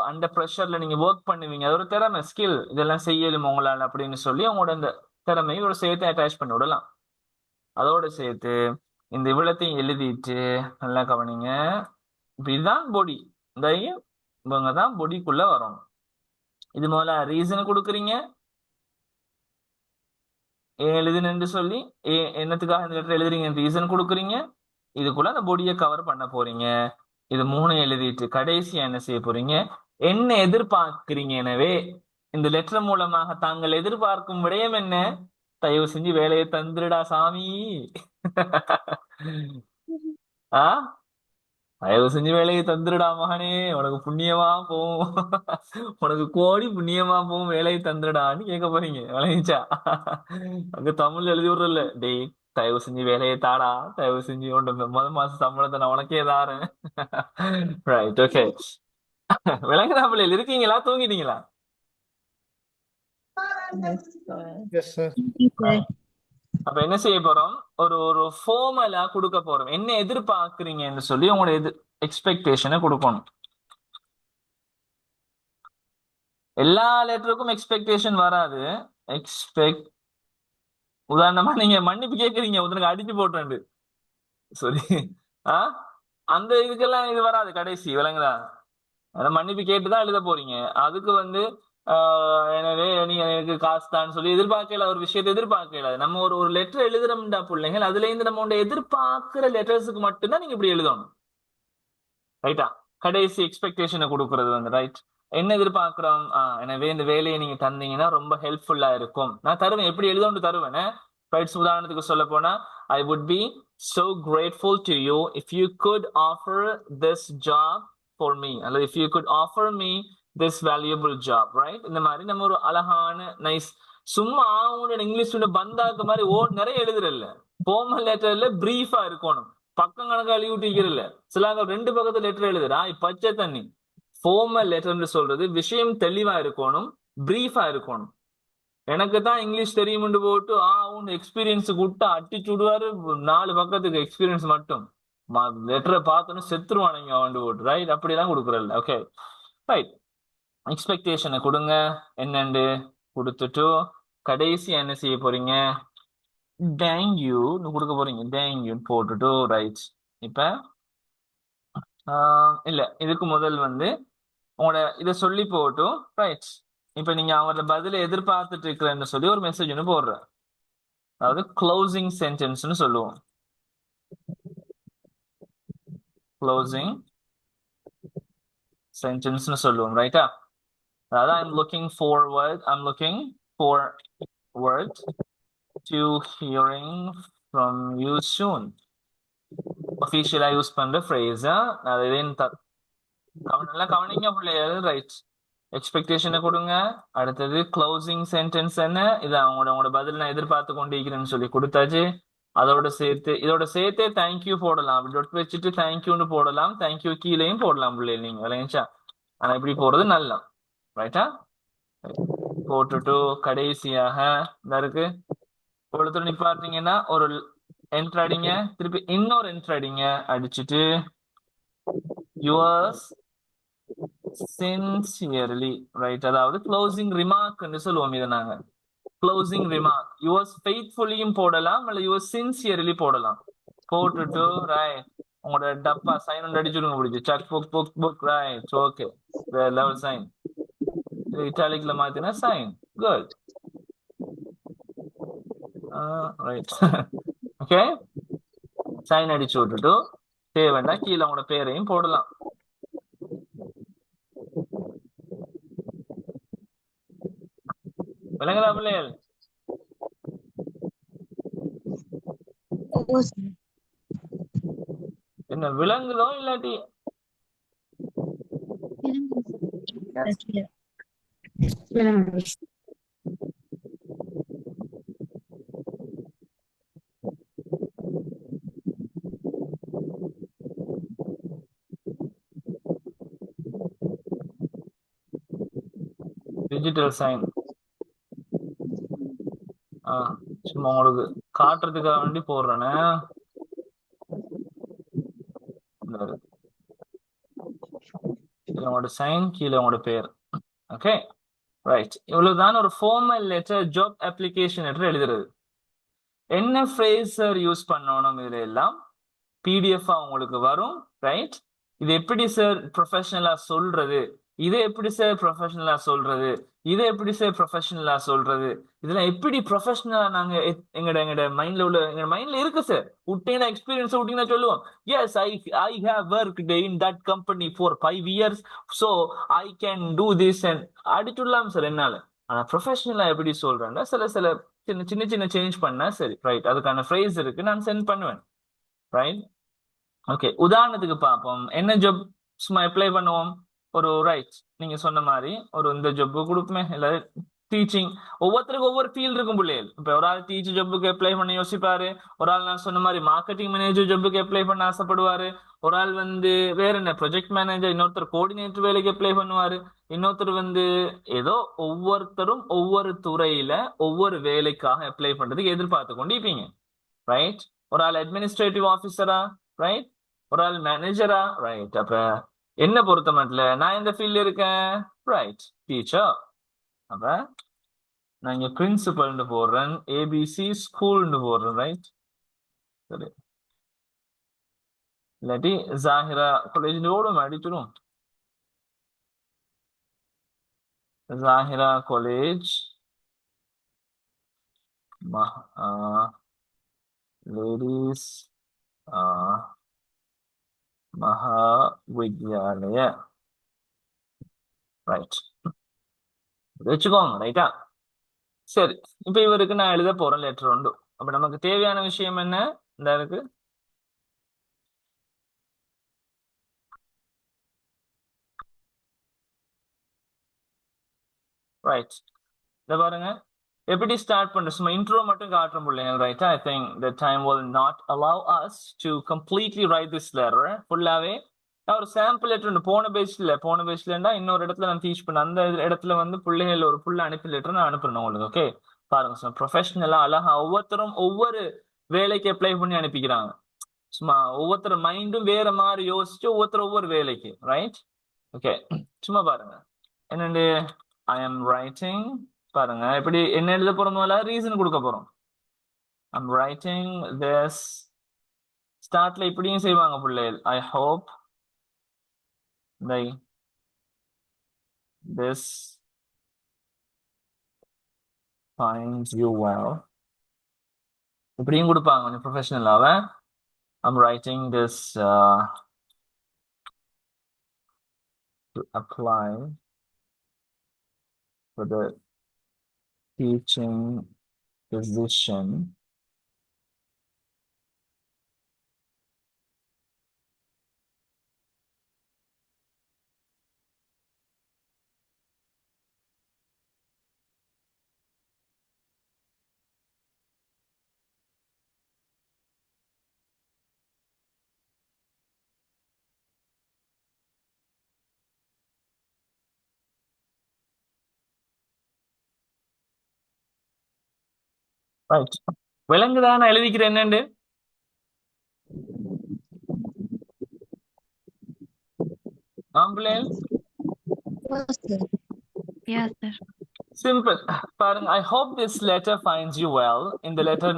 Speaker 1: அண்டர் ப்ரெஷர்ல நீங்க ஒர்க் பண்ணுவீங்க, அது ஒரு திறமை, ஸ்கில், இதெல்லாம் செய்யலும் உங்களால் அப்படின்னு சொல்லி உங்களோட இந்த திறமையோட சேர்த்து அட்டாச் பண்ணி விடலாம். அதோட சேர்த்து இந்த இவ்வளத்தையும் எழுதிட்டு நல்லா கவனிங்க. இப்ப இதுதான் பொடி, இந்த இவங்க தான் பொடிக்குள்ள வரணும். இது முதல்ல ரீசன் கொடுக்குறீங்க, ஏன் எழுதுன்னு சொல்லி என்னத்துக்காக இந்த லெட்டர் எழுதுறீங்க ரீசன் கொடுக்குறீங்க, இதுக்குள்ள அந்த பொடியை கவர் பண்ண போறீங்க. இது 3 எழுதிட்டு கடைசியா என்ன செய்ய போறீங்க? என்ன எதிர்பார்க்கிறீங்க? எனவே இந்த லெட்டர் மூலமாக தாங்கள் எதிர்பார்க்கும் விடயம் என்ன? தயவு செஞ்சு வேலையை தந்துடுடா சாமி. ஆ, தயவு செஞ்சு வேலையை தந்துடுடா மகனே, உனக்கு புண்ணியமா போகும், உனக்கு கோடி புண்ணியமா போகும், வேலையை தந்துடான்னு கேட்க போறீங்க. விளைஞ்சா அங்க தமிழ்ல எழுதி விடுறல, டேய் தயவு செஞ்சு வேலையை தாடா, தயவு செஞ்சு முதல் மாசம் சம்பளத்தை நான் உனக்கே தாரேன். Right, okay. விளங்குதா பிள்ளைகள்? இருக்கீங்களா? தூங்கிட்டீங்களா?
Speaker 4: Yes, sir.
Speaker 1: அப்ப என்ன செய்ய போறோம், ஒரு ஒரு ஃபார்மலா கொடுக்க போறோம். என்ன எதிர்பார்க்கறீங்கன்னு சொல்லி உங்களோட எக்ஸ்பெக்டேஷனை கொடுக்கணும். எல்லா லெட்டருக்கும் எக்ஸ்பெக்டேஷன் வராது. உதாரணமா நீங்க மன்னிப்பு கேட்கறீங்க, ஒருத்தனுக்கு அடிச்சு போட்டு சரி, அந்த இதுக்கெல்லாம் இது வராது கடைசி, விளங்குதா? அதை மன்னிப்பு கேட்டுதான் எழுத போறீங்க. அதுக்கு எனவே நீங்க எனக்கு காசு தான் சொல்லி எதிர்பார்க்கல, ஒரு விஷயத்தை எதிர்பார்க்கல. நம்ம ஒரு லெட்டர் எழுதுறோம்டா பிள்ளைங்க, அதுல இருந்து நம்ம எதிர்பார்க்கிற லெட்டர்ஸுக்கு மட்டும்தான் நீங்க இப்படி எழுதணும். ரைட்டா? கடைசி எக்ஸ்பெக்டேஷனை கொடுக்கறது ரைட். என்ன எதிர்பார்க்கிறோம்? எனவே இந்த வேலையை நீங்க தந்தீங்கன்னா ரொம்ப ஹெல்ப்ஃபுல்லா இருக்கும். நான் தருவேன், எப்படி எழுதணும்னு தருவேன். ரைட், உதாரணத்துக்கு சொல்ல போனா, I would be so grateful to you if you could offer this job for me, அல்லது if you could offer me this valuable job, right? இந்த மாதிரி நம்ம ஒரு அழகான நைஸ், சும்மா இங்கிலீஷ் பந்தாக்கு மாதிரி நிறைய எழுதுறல்ல. ஃபார்மல் லெட்டர்ல பிரீஃபா இருக்கணும், பக்கம் கணக்கா எழுதி விட்டுக்கிறல்ல. சில 2 பக்கத்துல லெட்டர் எழுதுறா பச்சை தண்ணி. ஃபார்மல் லெட்டர்னு சொல்றது விஷயம் தெளிவா இருக்கணும், பிரீஃபா இருக்கணும். எனக்கு தான் இங்கிலீஷ் தெரியும்னு போட்டு உன் எக்ஸ்பீரியன்ஸ் விட்டா அட்டிச்சு விடுவாரு. 4 பக்கத்துக்கு எக்ஸ்பீரியன்ஸ் மட்டும் லெட்டரை பார்த்தோன்னு செத்துருவானுங்க அவன் போட்டு. ரைட், அப்படிலாம் கொடுக்குறல்ல. Okay, right. எக்ஸ்பெக்டேஷனை கொடுங்க, என்னண்டு கொடுத்துட்டு கடைசி என்ன செய்ய போறீங்க, தேங்க்யூன்னு கொடுக்க போறீங்க. தேங்க்யூன்னு போட்டுட்டு ரைட். இப்ப இல்ல, இதுக்கு முதல் உங்களோட இதை சொல்லி போட்டும் ரைட். இப்ப நீங்க அவங்களோட பதில எதிர்பார்த்துட்டு இருக்கிறேன்னு சொல்லி ஒரு மெசேஜ் ஒன்று போடுற, அதாவது க்ளோசிங் சென்டென்ஸ்னு சொல்லுவோம். க்ளோசிங் சென்டென்ஸ்னு சொல்லுவோம், ரைட்டா? அதாவது I'm looking forward to hearing from you soon. Officially use பண்ற phrase. அது நல்லா கவனிங்க பிள்ளைகள். ரைட், எக்ஸ்பெக்டேஷனை கொடுங்க. அடுத்தது க்ளோசிங் சென்டென்ஸ் என்ன, இது அவங்களோட பதில் நான் எதிர்பார்த்து கொண்டிருக்கிறேன்னு சொல்லி கொடுத்தாச்சு. இதோட சேர்த்தே தேங்க்யூ போடலாம். அப்படி டொட் வச்சுட்டு தேங்க்யூன்னு போடலாம், தேங்க்யூ கீழேயும் போடலாம் பிள்ளை, நீங்க விளையாச்சா. ஆனா இப்படி போறது நல்லா, ரைட்டா? போட்டுட்டு கடைசியாக இருக்கு ஒருத்தர் நிப்பாட்டீங்கன்னா ஒரு என்ட்ரு அடிங்க, திருப்பி இன்னொரு என்ட்ரு அடிங்க, அடிச்சுட்டு yours sincerely, right? அதாவது க்ளோசிங் ரிமார்க்னு சொல்லுவோம். இதை நாங்க க்ளோசிங் ரிமார்க் yours faithfullyயும் போடலாம், இல்ல yours sincerely போடலாம். போட்டுட்டு ரைட், உங்களோட டப்பா சைன் ஒன்று அடிச்சுடுங்க, பிடிச்சி சக் புக் ரைட். ஓகே, லெவல் சைன் இட்டாலிக்ல மாத்தினா sign. Good, right. Okay, sign அடிச்சு விட்டுட்டு தேவைன்னா கீழே உங்களோட பேரையும் போடலாம். விளங்குதா பிள்ளைகள்? என்ன விளங்குதோ இல்லாட்டி டிஜிட்டல் சைன் சும்மா உங்களுக்கு காட்டுறதுக்காக வேண்டி போடுறேனே. உங்களோட சைன் கீழே உங்களோட பேர். Okay, right. இவ்வளவுதான் ஒரு formal letter, job application letter எழுதுறது. என்ன ஃப்ரேசர் யூஸ் பண்ணணும், இதுல எல்லாம் பிடிஎஃப் உங்களுக்கு வரும், ரைட்? இது எப்படி சார் ப்ரொஃபஷனலா சொல்றது, இதை எப்படி சார் ப்ரொஃபஷனலா சொல்றது, இதை எப்படி சார் ப்ரொஃபஷனலா சொல்றது, இதெல்லாம் எப்படி ப்ரொஃபஷனலா நாங்க எங்கட மைண்ட்ல இருக்கு சார். விட்டீங்கன்னா எக்ஸ்பீரியன்ஸ் விட்டீங்கன்னா சொல்லுவோம், yes I have worked in that company for 5 years, so I can do this and அடிச்சுடலாம் சார் என்னால. ஆனா ப்ரொஃபஷனலா எப்படி சொல்றேன்னா சில சின்ன சேஞ்ச் பண்ணா சரி, ரைட்? அதுக்கான ஃப்ரேஸ் இருக்கு, நான் சென்ட் பண்ணுவேன், ரைட்? ஓகே, உதாரணத்துக்கு பார்ப்போம். என்ன ஜாப் சும்மா அப்ளை பண்ணுவோம், ஒரு ரைட் நீங்க சொன்ன மாதிரி ஒரு இந்த ஜாப் கொடுப்போமே, இல்ல டீச்சிங் ஒவ்வொருத்தருக்கும் ஒவ்வொரு ஃபீல்டு இருக்கும் பிள்ளைகள். இப்ப ஒரு ஆள் டீச்சர் ஜாப்புக்கு அப்ளை பண்ண யோசிப்பாரு, ஒரு ஆள் நான் சொன்ன மாதிரி மார்க்கெட்டிங் மேனேஜர் ஜாப்புக்கு அப்ளை பண்ண ஆசைப்படுவாரு, ஒரு ஆள் வேற என்ன ப்ரொஜெக்ட் மேனேஜர், இன்னொருத்தர் கோஆர்டினேட்டர் வேலைக்கு அப்ளை பண்ணுவாரு, இன்னொருத்தர் ஏதோ ஒவ்வொருத்தரும் ஒவ்வொரு துறையில ஒவ்வொரு வேலைக்காக அப்ளை பண்றதுக்கு எதிர்பார்த்து கொண்டு இருப்பீங்க, ரைட்? ஒரு ஆள் அட்மினிஸ்ட்ரேட்டிவ் ஆஃபீஸரா, ரைட்? ஒரு ஆள் மேனேஜரா, ரைட்? அப்ப என்ன பொறுத்த மட்டும் நான் இந்த ஃபீல்ட்ல இருக்கேன், ரைட்? டீச்சர். அப்ப நான் இங்க பிரின்சிபல்னு போடுறேன், ஏபிசி ஸ்கூல்னு போடுறேன், ரைட்? சரி, இல்லாட்டி ஜாகிரா காலேஜ் ஓடும் அடிச்சிடும். Zahira college ladies Mahavidyalaya, right? வச்சுக்கோங்க, ரைட்டா? சரி, இப்ப இவருக்கு நான் எழுத போறேன் லெட்டர் உண்டு. அப்ப நமக்கு தேவையான விஷயம் என்ன இந்த இருக்கு, ரைட்? இத பாருங்க எப்படி ஸ்டார்ட் பண்ண, சும்மா இன்ட்ரோ மட்டும் காட்டுற முடியல, ரைட்டா? I think the time will not allow us to completely write this letter. ஃபுல்லாவே நான் ஒரு சாம்பிள் லெட்டர் போன பேஜ்ல இன்னொரு இடத்துல நான் டீச் பண்ண அந்த இடத்துல பிள்ளைகள் ஒரு ஃபுல் அனுப்பி லெட்டர் நான் அனுப்புறேன் உங்களுக்கு. ஓகே, பாருங்க, சும்மா ப்ரொஃபஷனலா அழகா ஒவ்வொருத்தரும் ஒவ்வொரு வேலைக்கு அப்ளை பண்ணி அனுப்பிக்கிறாங்க. சும்மா ஒவ்வொருத்தர் மைண்டும் வேற மாதிரி யோசிச்சு ஒவ்வொருத்தர் ஒவ்வொரு வேலைக்கு, ரைட்? ஓகே, சும்மா பாருங்க என்னண்டு ஐ எம் ரைட்டிங். பாருங்க எப்படி என்ன எழுத போறோம், ரீசன் கொடுக்க போறோம். I'm writing this. ஸ்டார்ட்ல இப்படியும் செய்வாங்க பிள்ளைகள். I hope this finds you well. இப்படியும் கொடுப்பாங்க கொஞ்சம் ப்ரொஃபஷனலாக. I'm writing this to apply for the teaching position right. விளங்குதா நான் எழுதிக்கிறேன் என்னண்டு? ஆம்பிளேல்
Speaker 2: Yes, sir.
Speaker 1: சிம்பிள். பாருங்க, I hope this letter finds you well. இந்த லெட்டர்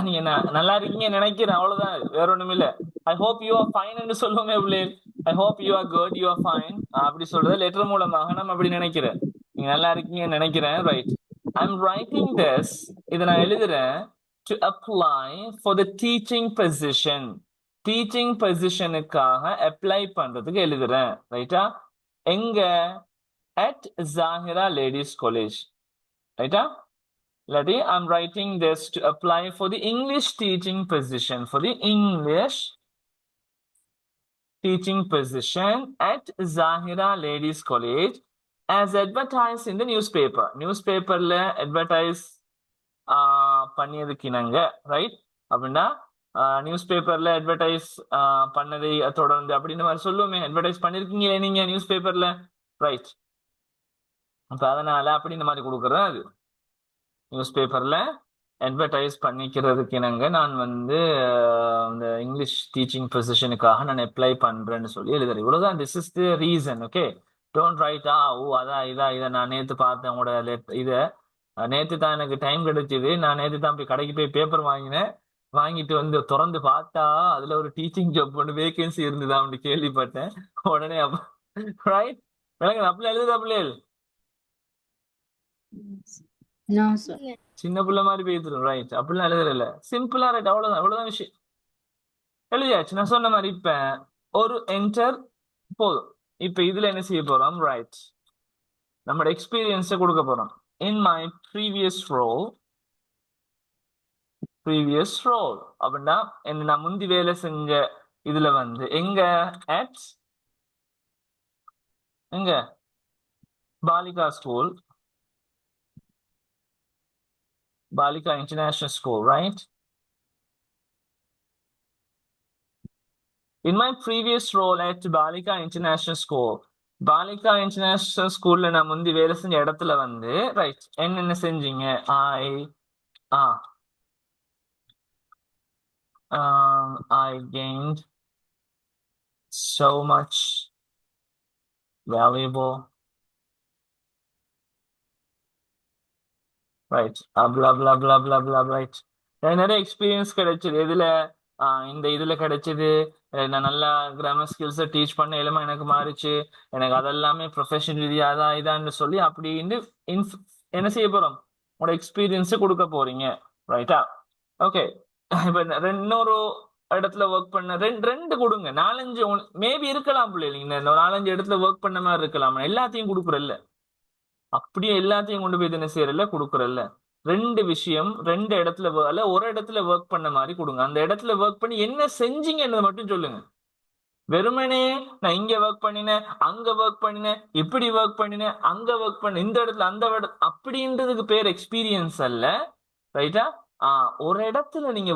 Speaker 1: நீங்க நல்லா இருக்கீங்க நினைக்கிறேன், அவ்வளவுதான், வேற ஒண்ணும் இல்ல. I hope you are fine சொல்லுவோமே பிள்ளைகள். I hope you are good, you are fine அப்படி சொல்றது லெட்டர் மூலமாக நம்ம அப்படி நினைக்கிறேன். நீங்க நல்லா இருக்கீங்கன்னு நினைக்கிறேன், right? I am writing this, இதை நான் எழுதுறேன் to apply for the teaching position. Teaching பொசிஷனுக்காக அப்ளை பண்றதுக்கு எழுதுறேன், ரைட்டா? எங்க? at Zahira Ladies College, right? Lady, I'm writing this to apply for the English teaching position, at Zahira Ladies College as advertised in the newspaper. Newspaperல advertise பண்ணியதுக்கினங்க, right? அப்படின்னா news பேப்பர்ல advertise பண்ணதை தொடர்ந்து அப்படின்னு மாதிரி சொல்லுவோமே, அட்வர்டைஸ் பண்ணிருக்கீங்களே நீங்க நியூஸ் பேப்பர்ல, ரைட்? அப்ப அதனால அப்படி இந்த மாதிரி கொடுக்குறேன். அது நியூஸ் பேப்பர்ல அட்வர்டைஸ் பண்ணிக்கிறதுக்கு இணங்க நான் இந்த இங்கிலீஷ் டீச்சிங் பொசிஷனுக்காக நான் அப்ளை பண்றேன்னு சொல்லி எழுதுறேன். இவ்வளவுதான். This is the reason. Okay, don't write அதான் இதை நான் நேத்து பார்த்தேன் உங்களோட இதை நேத்து தான் எனக்கு டைம் கிடைச்சது. நான் நேத்து தான் போய் கடைக்கு போய் பேப்பர் வாங்கினேன். வாங்கிட்டு திறந்து பார்த்தா அதுல ஒரு டீச்சிங் ஜாப் வேகன்சி இருந்துதான் அப்படி கேள்விப்பட்டேன். உடனே ரைட், அப்படி எழுதுதா பிள்ளைகள்?
Speaker 2: No, sir.
Speaker 1: சின்ன பிள்ளை மாதிரி பேசுறோம், ரைட்? அப்படிலாம் எழுதுறல, சிம்பிளா, ரைட்? அவ்வளவுதான் விஷயம். எழுதியாச்சு. நான் சொன்ன மாதிரி இப்ப ஒரு என்டர் போதும். இப்ப இதுல என்ன செய்ய போறோம், ரைட்? நம்மளோட எக்ஸ்பீரியன்ஸை கொடுக்க போறோம். இன் மை ப்ரீவியஸ் ரோல் அப்படின்னா என்ன, நான் முந்தி வேலை செஞ்ச இதுல எங்க Baliga school Balika International School, right? In my previous role at Balika International School, Balika International Schoolல நான் முந்தி வேலை செஞ்ச இடத்துல வந்து ரைட் என்னென்ன செஞ்சீங்க? I gained so much valuable, right? Blah blah blah blah blah, right? எனக்கு நிறைய எக்ஸ்பீரியன்ஸ் கிடைச்சது. இதுல கிடைச்சது. நான் நல்லா கிராமர் ஸ்கில்ஸை டீச் பண்ண எல்லாம் எனக்கு மாறிச்சு. எனக்கு அதெல்லாமே ப்ரொஃபஷனல் ரீதியா அதான் இதான்னு சொல்லி அப்படின்னு என்ன செய்ய போறோம்? உங்களோட எக்ஸ்பீரியன்ஸ் கொடுக்க போறீங்க, ரைட்டா? ஓகே, இப்ப இன்னொரு இடத்துல ஒர்க் பண்ண ரெண்டு கொடுங்க. 4-5 மேபி இருக்கலாம் பிள்ளைங்க. இந்த 4-5 இடத்துல ஒர்க் பண்ண மாதிரி இருக்கலாம். எல்லாத்தையும் கொடுக்குறல்ல, அப்படியே எல்லாத்தையும் கொண்டு போய் என்ன செய்யறல கொடுக்குறல்ல. 2 விஷயம் 2 இடத்துல அல்ல ஒரு இடத்துல ஒர்க் பண்ண மாதிரி கொடுங்க. அந்த இடத்துல ஒர்க் பண்ணி என்ன செஞ்சீங்கன்னு மட்டும் சொல்லுங்க. வெறுமனே நான் இங்க ஒர்க் பண்ணினேன், அங்க ஒர்க் பண்ணினேன், இப்படி ஒர்க் பண்ணினேன், அங்க ஒர்க் பண்ண, இந்த இடத்துல அந்த அப்படின்றதுக்கு பேர் எக்ஸ்பீரியன்ஸ் அல்ல, ரைட்டா? ஒரு இடத்துல நீங்க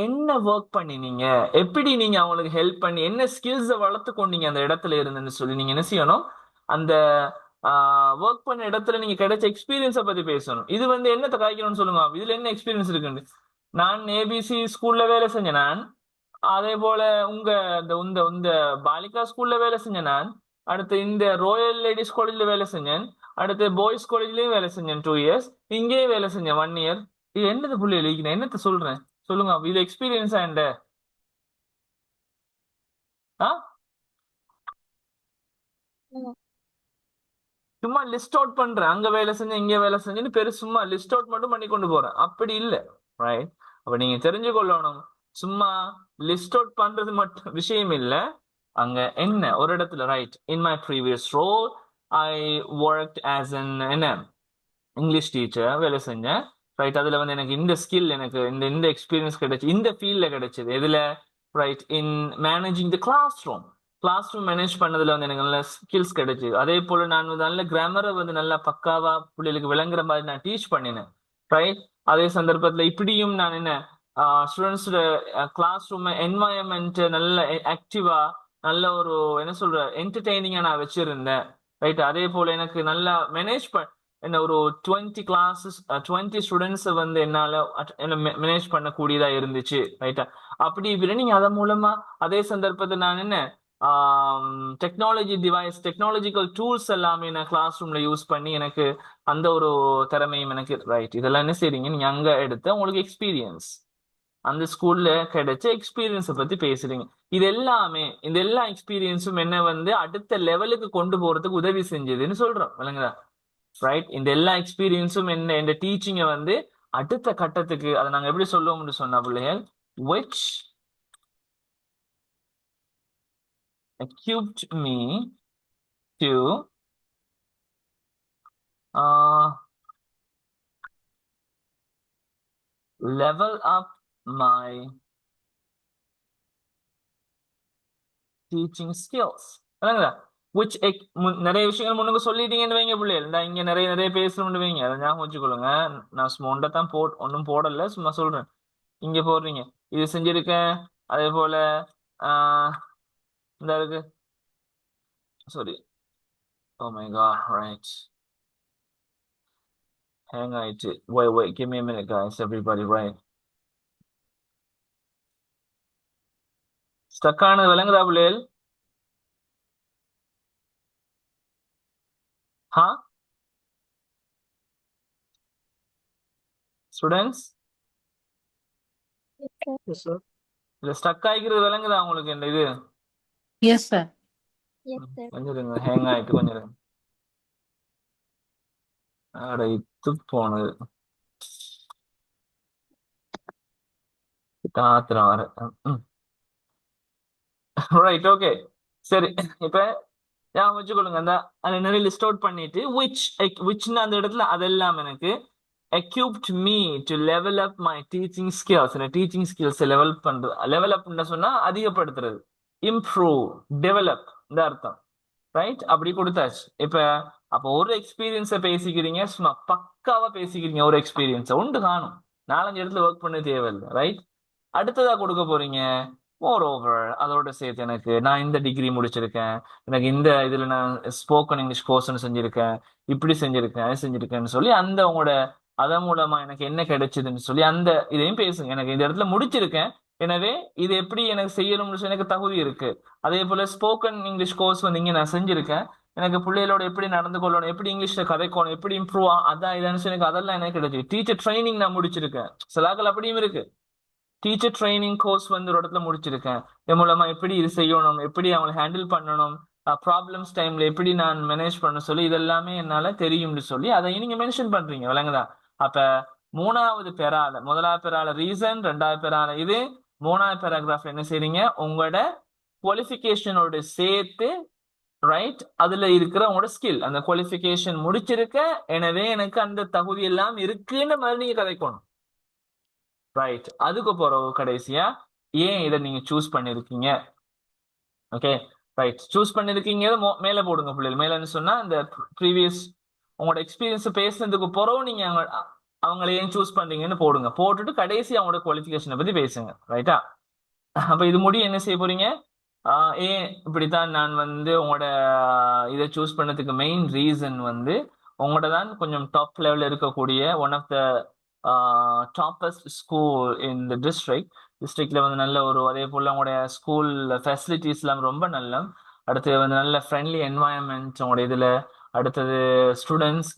Speaker 1: என்ன ஒர்க் பண்ணினீங்க, எப்படி நீங்க அவங்களுக்கு ஹெல்ப் பண்ணி என்ன ஸ்கில்ஸை வளர்த்து கொண்டீங்க அந்த இடத்துல இருந்துன்னு சொல்லி நீங்க என்ன செய்யணும்? அந்த ஒர்க் பண்ண இடத்துல நீங்க கிடைச்ச எக்ஸ்பீரியன்ஸை பத்தி பேசணும். இது வந்து என்னத்தை காய்க்கணும்னு சொல்லுங்க. இதுல என்ன எக்ஸ்பீரியன்ஸ் இருக்குன்னு. நான் ஏபிசி ஸ்கூல்ல வேலை செஞ்சேன். நான் அதே போல இந்த பாலிகா ஸ்கூல்ல வேலை செஞ்சேன். நான் அடுத்து இந்த ராயல் லேடிஸ் காலேஜ்ல வேலை செஞ்சேன். அடுத்து பாய்ஸ் காலேஜ்லயும் வேலை செஞ்சேன் 2 years. இங்கேயும் வேலை செஞ்சேன் 1 year. இது என்னது புள்ளி எழுதிக்கிறேன், என்னத்த சொல்றேன் சொல்லுங்க. இது எக்ஸ்பீரியன்ஸா என்ட? சும்மா லிஸ்ட் அவுட் பண்றேன், அங்க வேலை செஞ்சேன் இங்க வேலை செஞ்சேன்னு பேரு சும்மா லிஸ்ட் அவுட் மட்டும் பண்ணி கொண்டு போறேன். அப்படி இல்ல, ரைட்? அப்ப நீங்க தெரிஞ்சு கொள்ளணும், சும்மா லிஸ்ட் அவுட் பண்றது மட்டும் விஷயம் இல்ல. அங்க என்ன ஒரு இடத்துல, right? In my previous role I worked as என்ன இங்கிலீஷ் டீச்சர் வேலை செஞ்சேன், ரைட்? அதுல வந்து எனக்கு இந்த ஸ்கில், எனக்கு இந்த எக்ஸ்பீரியன்ஸ் கிடைச்சு, இந்த ஃபீல்ட்ல கிடைச்சது. எதுல? ரைட், இன் மேனேஜிங் தி கிளாஸ் ரூம் மேனேஜ் பண்ணதுல வந்து எனக்கு நல்ல ஸ்கில்ஸ் கிடைச்சு. அதே போல நான் நல்ல கிராமரை வந்து நல்லா பக்காவா பிள்ளைகளுக்கு விளங்குற மாதிரி நான் டீச் பண்ணினேன், ரைட்? அதே சந்தர்ப்பத்துல இப்படியும் நான் என்ன ஸ்டூடெண்ட்ஸோட கிளாஸ் ரூம் என்வாயன்மெண்ட் நல்ல ஆக்டிவா, நல்ல ஒரு என்ன சொல்ற என்டர்டெய்னிங்கா நான் வச்சிருந்தேன், ரைட்? அதே போல எனக்கு நல்லா மேனேஜ் என்ன ஒரு 20 classes 20 ஸ்டூடெண்ட்ஸை வந்து என்னால மேனேஜ் பண்ணக்கூடியதா இருந்துச்சு, ரைட்டா? அப்படி இப்படி நீங்க அதன் மூலமா அதே சந்தர்ப்பத்தை நான் என்ன டெக்னாலஜிக்கல் டூல்ஸ் எல்லாமே நான் கிளாஸ் ரூம்ல யூஸ் பண்ணி எனக்கு அந்த ஒரு திறமையும் எனக்கு, ரைட்? இதெல்லாம் என்ன செய்றீங்க நீங்க அங்க எடுத்த உங்களுக்கு எக்ஸ்பீரியன்ஸ், அந்த ஸ்கூல்ல கிடைச்ச எக்ஸ்பீரியன்ஸை பத்தி பேசுறீங்க. இது எல்லாமே, இந்த எல்லா எக்ஸ்பீரியன்ஸும் என்ன வந்து அடுத்த லெவலுக்கு கொண்டு போறதுக்கு உதவி செஞ்சதுன்னு சொல்றோம், விளங்குதா? ரைட்? இந்த எல்லா எக்ஸ்பீரியன்ஸும் என்ன இந்த டீச்சிங்கை வந்து அடுத்த கட்டத்துக்கு, அதை நாங்க எப்படி சொல்லுவோம்னு சொன்னா பிள்ளைகள், which equipped me to level up my teaching skills. which நிறைய விஷயங்கள் முன்னுக்கு சொல்லிட்டீங்கன்னு வைங்க பிள்ளைகள். இங்க நிறைய பேசணும்னு வைங்க, அதை ஞாபகம் வச்சுக்கொள்ளுங்க. நான் சும்மா ஒன்றைத்தான் ஒன்றும் போடல, சும்மா சொல்றேன். இங்க போடுறீங்க, இது செஞ்சிருக்கேன், அதே போல இந்த இருக்கு, sorry, oh my god, right, hang ஆயிடுச்சு. wait give me a minute guys, everybody, right? Stuck ஆனது விளங்குதா பிள்ளைகள்? Students,
Speaker 3: Yes, sir.
Speaker 1: இல்ல ஸ்டக் ஆகிக்கிறது விளங்குதா உங்களுக்கு? இந்த இது
Speaker 5: Yes, sir.
Speaker 3: Yes, sir.
Speaker 1: கொஞ்சம் இருங்க, ஹேங் ஆயிட்டு கொஞ்சம் இருங்க. அட இது போனது ஆத்திரம் வர. ரைட், ஓகே, சரி. இப்ப ஞாபகம் வச்சுக்கொள்ளுங்க, அந்த நிறைய லிஸ்ட் அவுட் பண்ணிட்டு whichன்னு அந்த இடத்துல அதெல்லாம் எனக்கு equipped me to level up my teaching skills. Teaching skills level அப்னு சொன்னா அதிகப்படுத்துறது, இம்ப்ரூவ், டெவலப் இந்த அர்த்தம், ரைட்? அப்படி கொடுத்தாச்சு. இப்ப அப்போ ஒரு எக்ஸ்பீரியன்ஸை பேசிக்கிறீங்க, சும்மா பக்காவா பேசிக்கிறீங்க. ஒரு எக்ஸ்பீரியன்ஸை உண்டு காணும், 4-5 இடத்துல ஒர்க் பண்ண தேவையில்லை, ரைட்? அடுத்ததா கொடுக்க போறீங்க, மோர் ஓவர் அதோட சேர்த்து எனக்கு நான் இந்த டிகிரி முடிச்சிருக்கேன், எனக்கு இந்த இதுல நான் ஸ்போக்கன் இங்கிலீஷ் கோர்ஸ்னு செஞ்சிருக்கேன், இப்படி செஞ்சிருக்கேன், அது செஞ்சிருக்கேன்னு சொல்லி அந்த உங்களோட அதன் மூலமா எனக்கு என்ன கிடைச்சதுன்னு சொல்லி அந்த இதையும் பேசுங்க. எனக்கு இந்த இடத்துல முடிச்சிருக்கேன், எனவே இது எப்படி எனக்கு செய்யணும்னு சொல்லி எனக்கு தகுதி இருக்கு. அதே போல ஸ்போக்கன் இங்கிலீஷ் கோர்ஸ் வந்து இங்க நான் செஞ்சிருக்கேன், எனக்கு பிள்ளைகளோட எப்படி நடந்து கொள்ளணும், எப்படி இங்கிலீஷ்ல கதைக்கணும், எப்படி இம்ப்ரூவ் அதான் இதான்னு சொல்லி எனக்கு அதெல்லாம் எனக்கு கிடைச்சு. டீச்சர் ட்ரைனிங் நான் முடிச்சிருக்கேன், சிலாக்கள் அப்படியும் இருக்கு. டீச்சர் ட்ரைனிங் கோர்ஸ் வந்து ஒரு இடத்துல முடிச்சிருக்கேன், இது மூலமா எப்படி இது செய்யணும், எப்படி அவங்களை ஹேண்டில் பண்ணணும், ப்ராப்ளம்ஸ் டைம்ல எப்படி நான் மேனேஜ் பண்ண சொல்லி இதெல்லாமே என்னால தெரியும்னு சொல்லி அதை நீங்க மென்ஷன் பண்றீங்க, விளங்குதா? அப்ப மூணாவது பெறால, முதலாவது பெறால ரீசன், ரெண்டாவது பெறால இது, மூணாவது பேராகிராஃப் என்ன செய்றீங்க, உங்களோட குவாலிஃபிகேஷனோட சேர்த்து, ரைட், அதுல இருக்கிற உங்களோட ஸ்கில், அந்த குவாலிஃபிகேஷன் முடிச்சிருக்க, எனவே எனக்கு அந்த தகுதி எல்லாம் இருக்குன்னு மாதிரி நீங்க கதைக்கணும், ரைட்? அதுக்கு பிறகு கடைசியா ஏன் இதை நீங்க சூஸ் பண்ணிருக்கீங்க, ஓகே, ரைட்? சூஸ் பண்ணிருக்கீங்க மேல போடுங்க பிள்ளைகள். மேலன்னு சொன்னா இந்த ப்ரீவியஸ் உங்களோட எக்ஸ்பீரியன்ஸ் பேசுனதுக்கு பிறகு நீங்க அவங்களை ஏன் சூஸ் பண்றீங்கன்னு போடுங்க. போட்டுட்டு கடைசி அவங்களோட குவாலிஃபிகேஷனை பத்தி பேசுங்க, ரைட்டா? அப்ப இது முடிய என்ன செய்ய போறீங்க, ஏன் இப்படித்தான் நான் வந்து உங்களோட இதை சூஸ் பண்ணதுக்கு மெயின் ரீசன் வந்து உங்களோட தான் கொஞ்சம் டாப் லெவல்ல இருக்கக்கூடிய one of the toppest school in the டிஸ்ட்ரிக்ட்ல வந்து நல்ல ஒரு, அதே போல உங்களுடைய ஸ்கூல் ஃபெசிலிட்டிஸ் எல்லாம் ரொம்ப நல்ல, அடுத்து வந்து நல்ல ஃப்ரெண்ட்லி என்வாயன்மெண்ட் உங்களுடைய இதுல, அடுத்தது ஸ்டூடெண்ட்ஸ்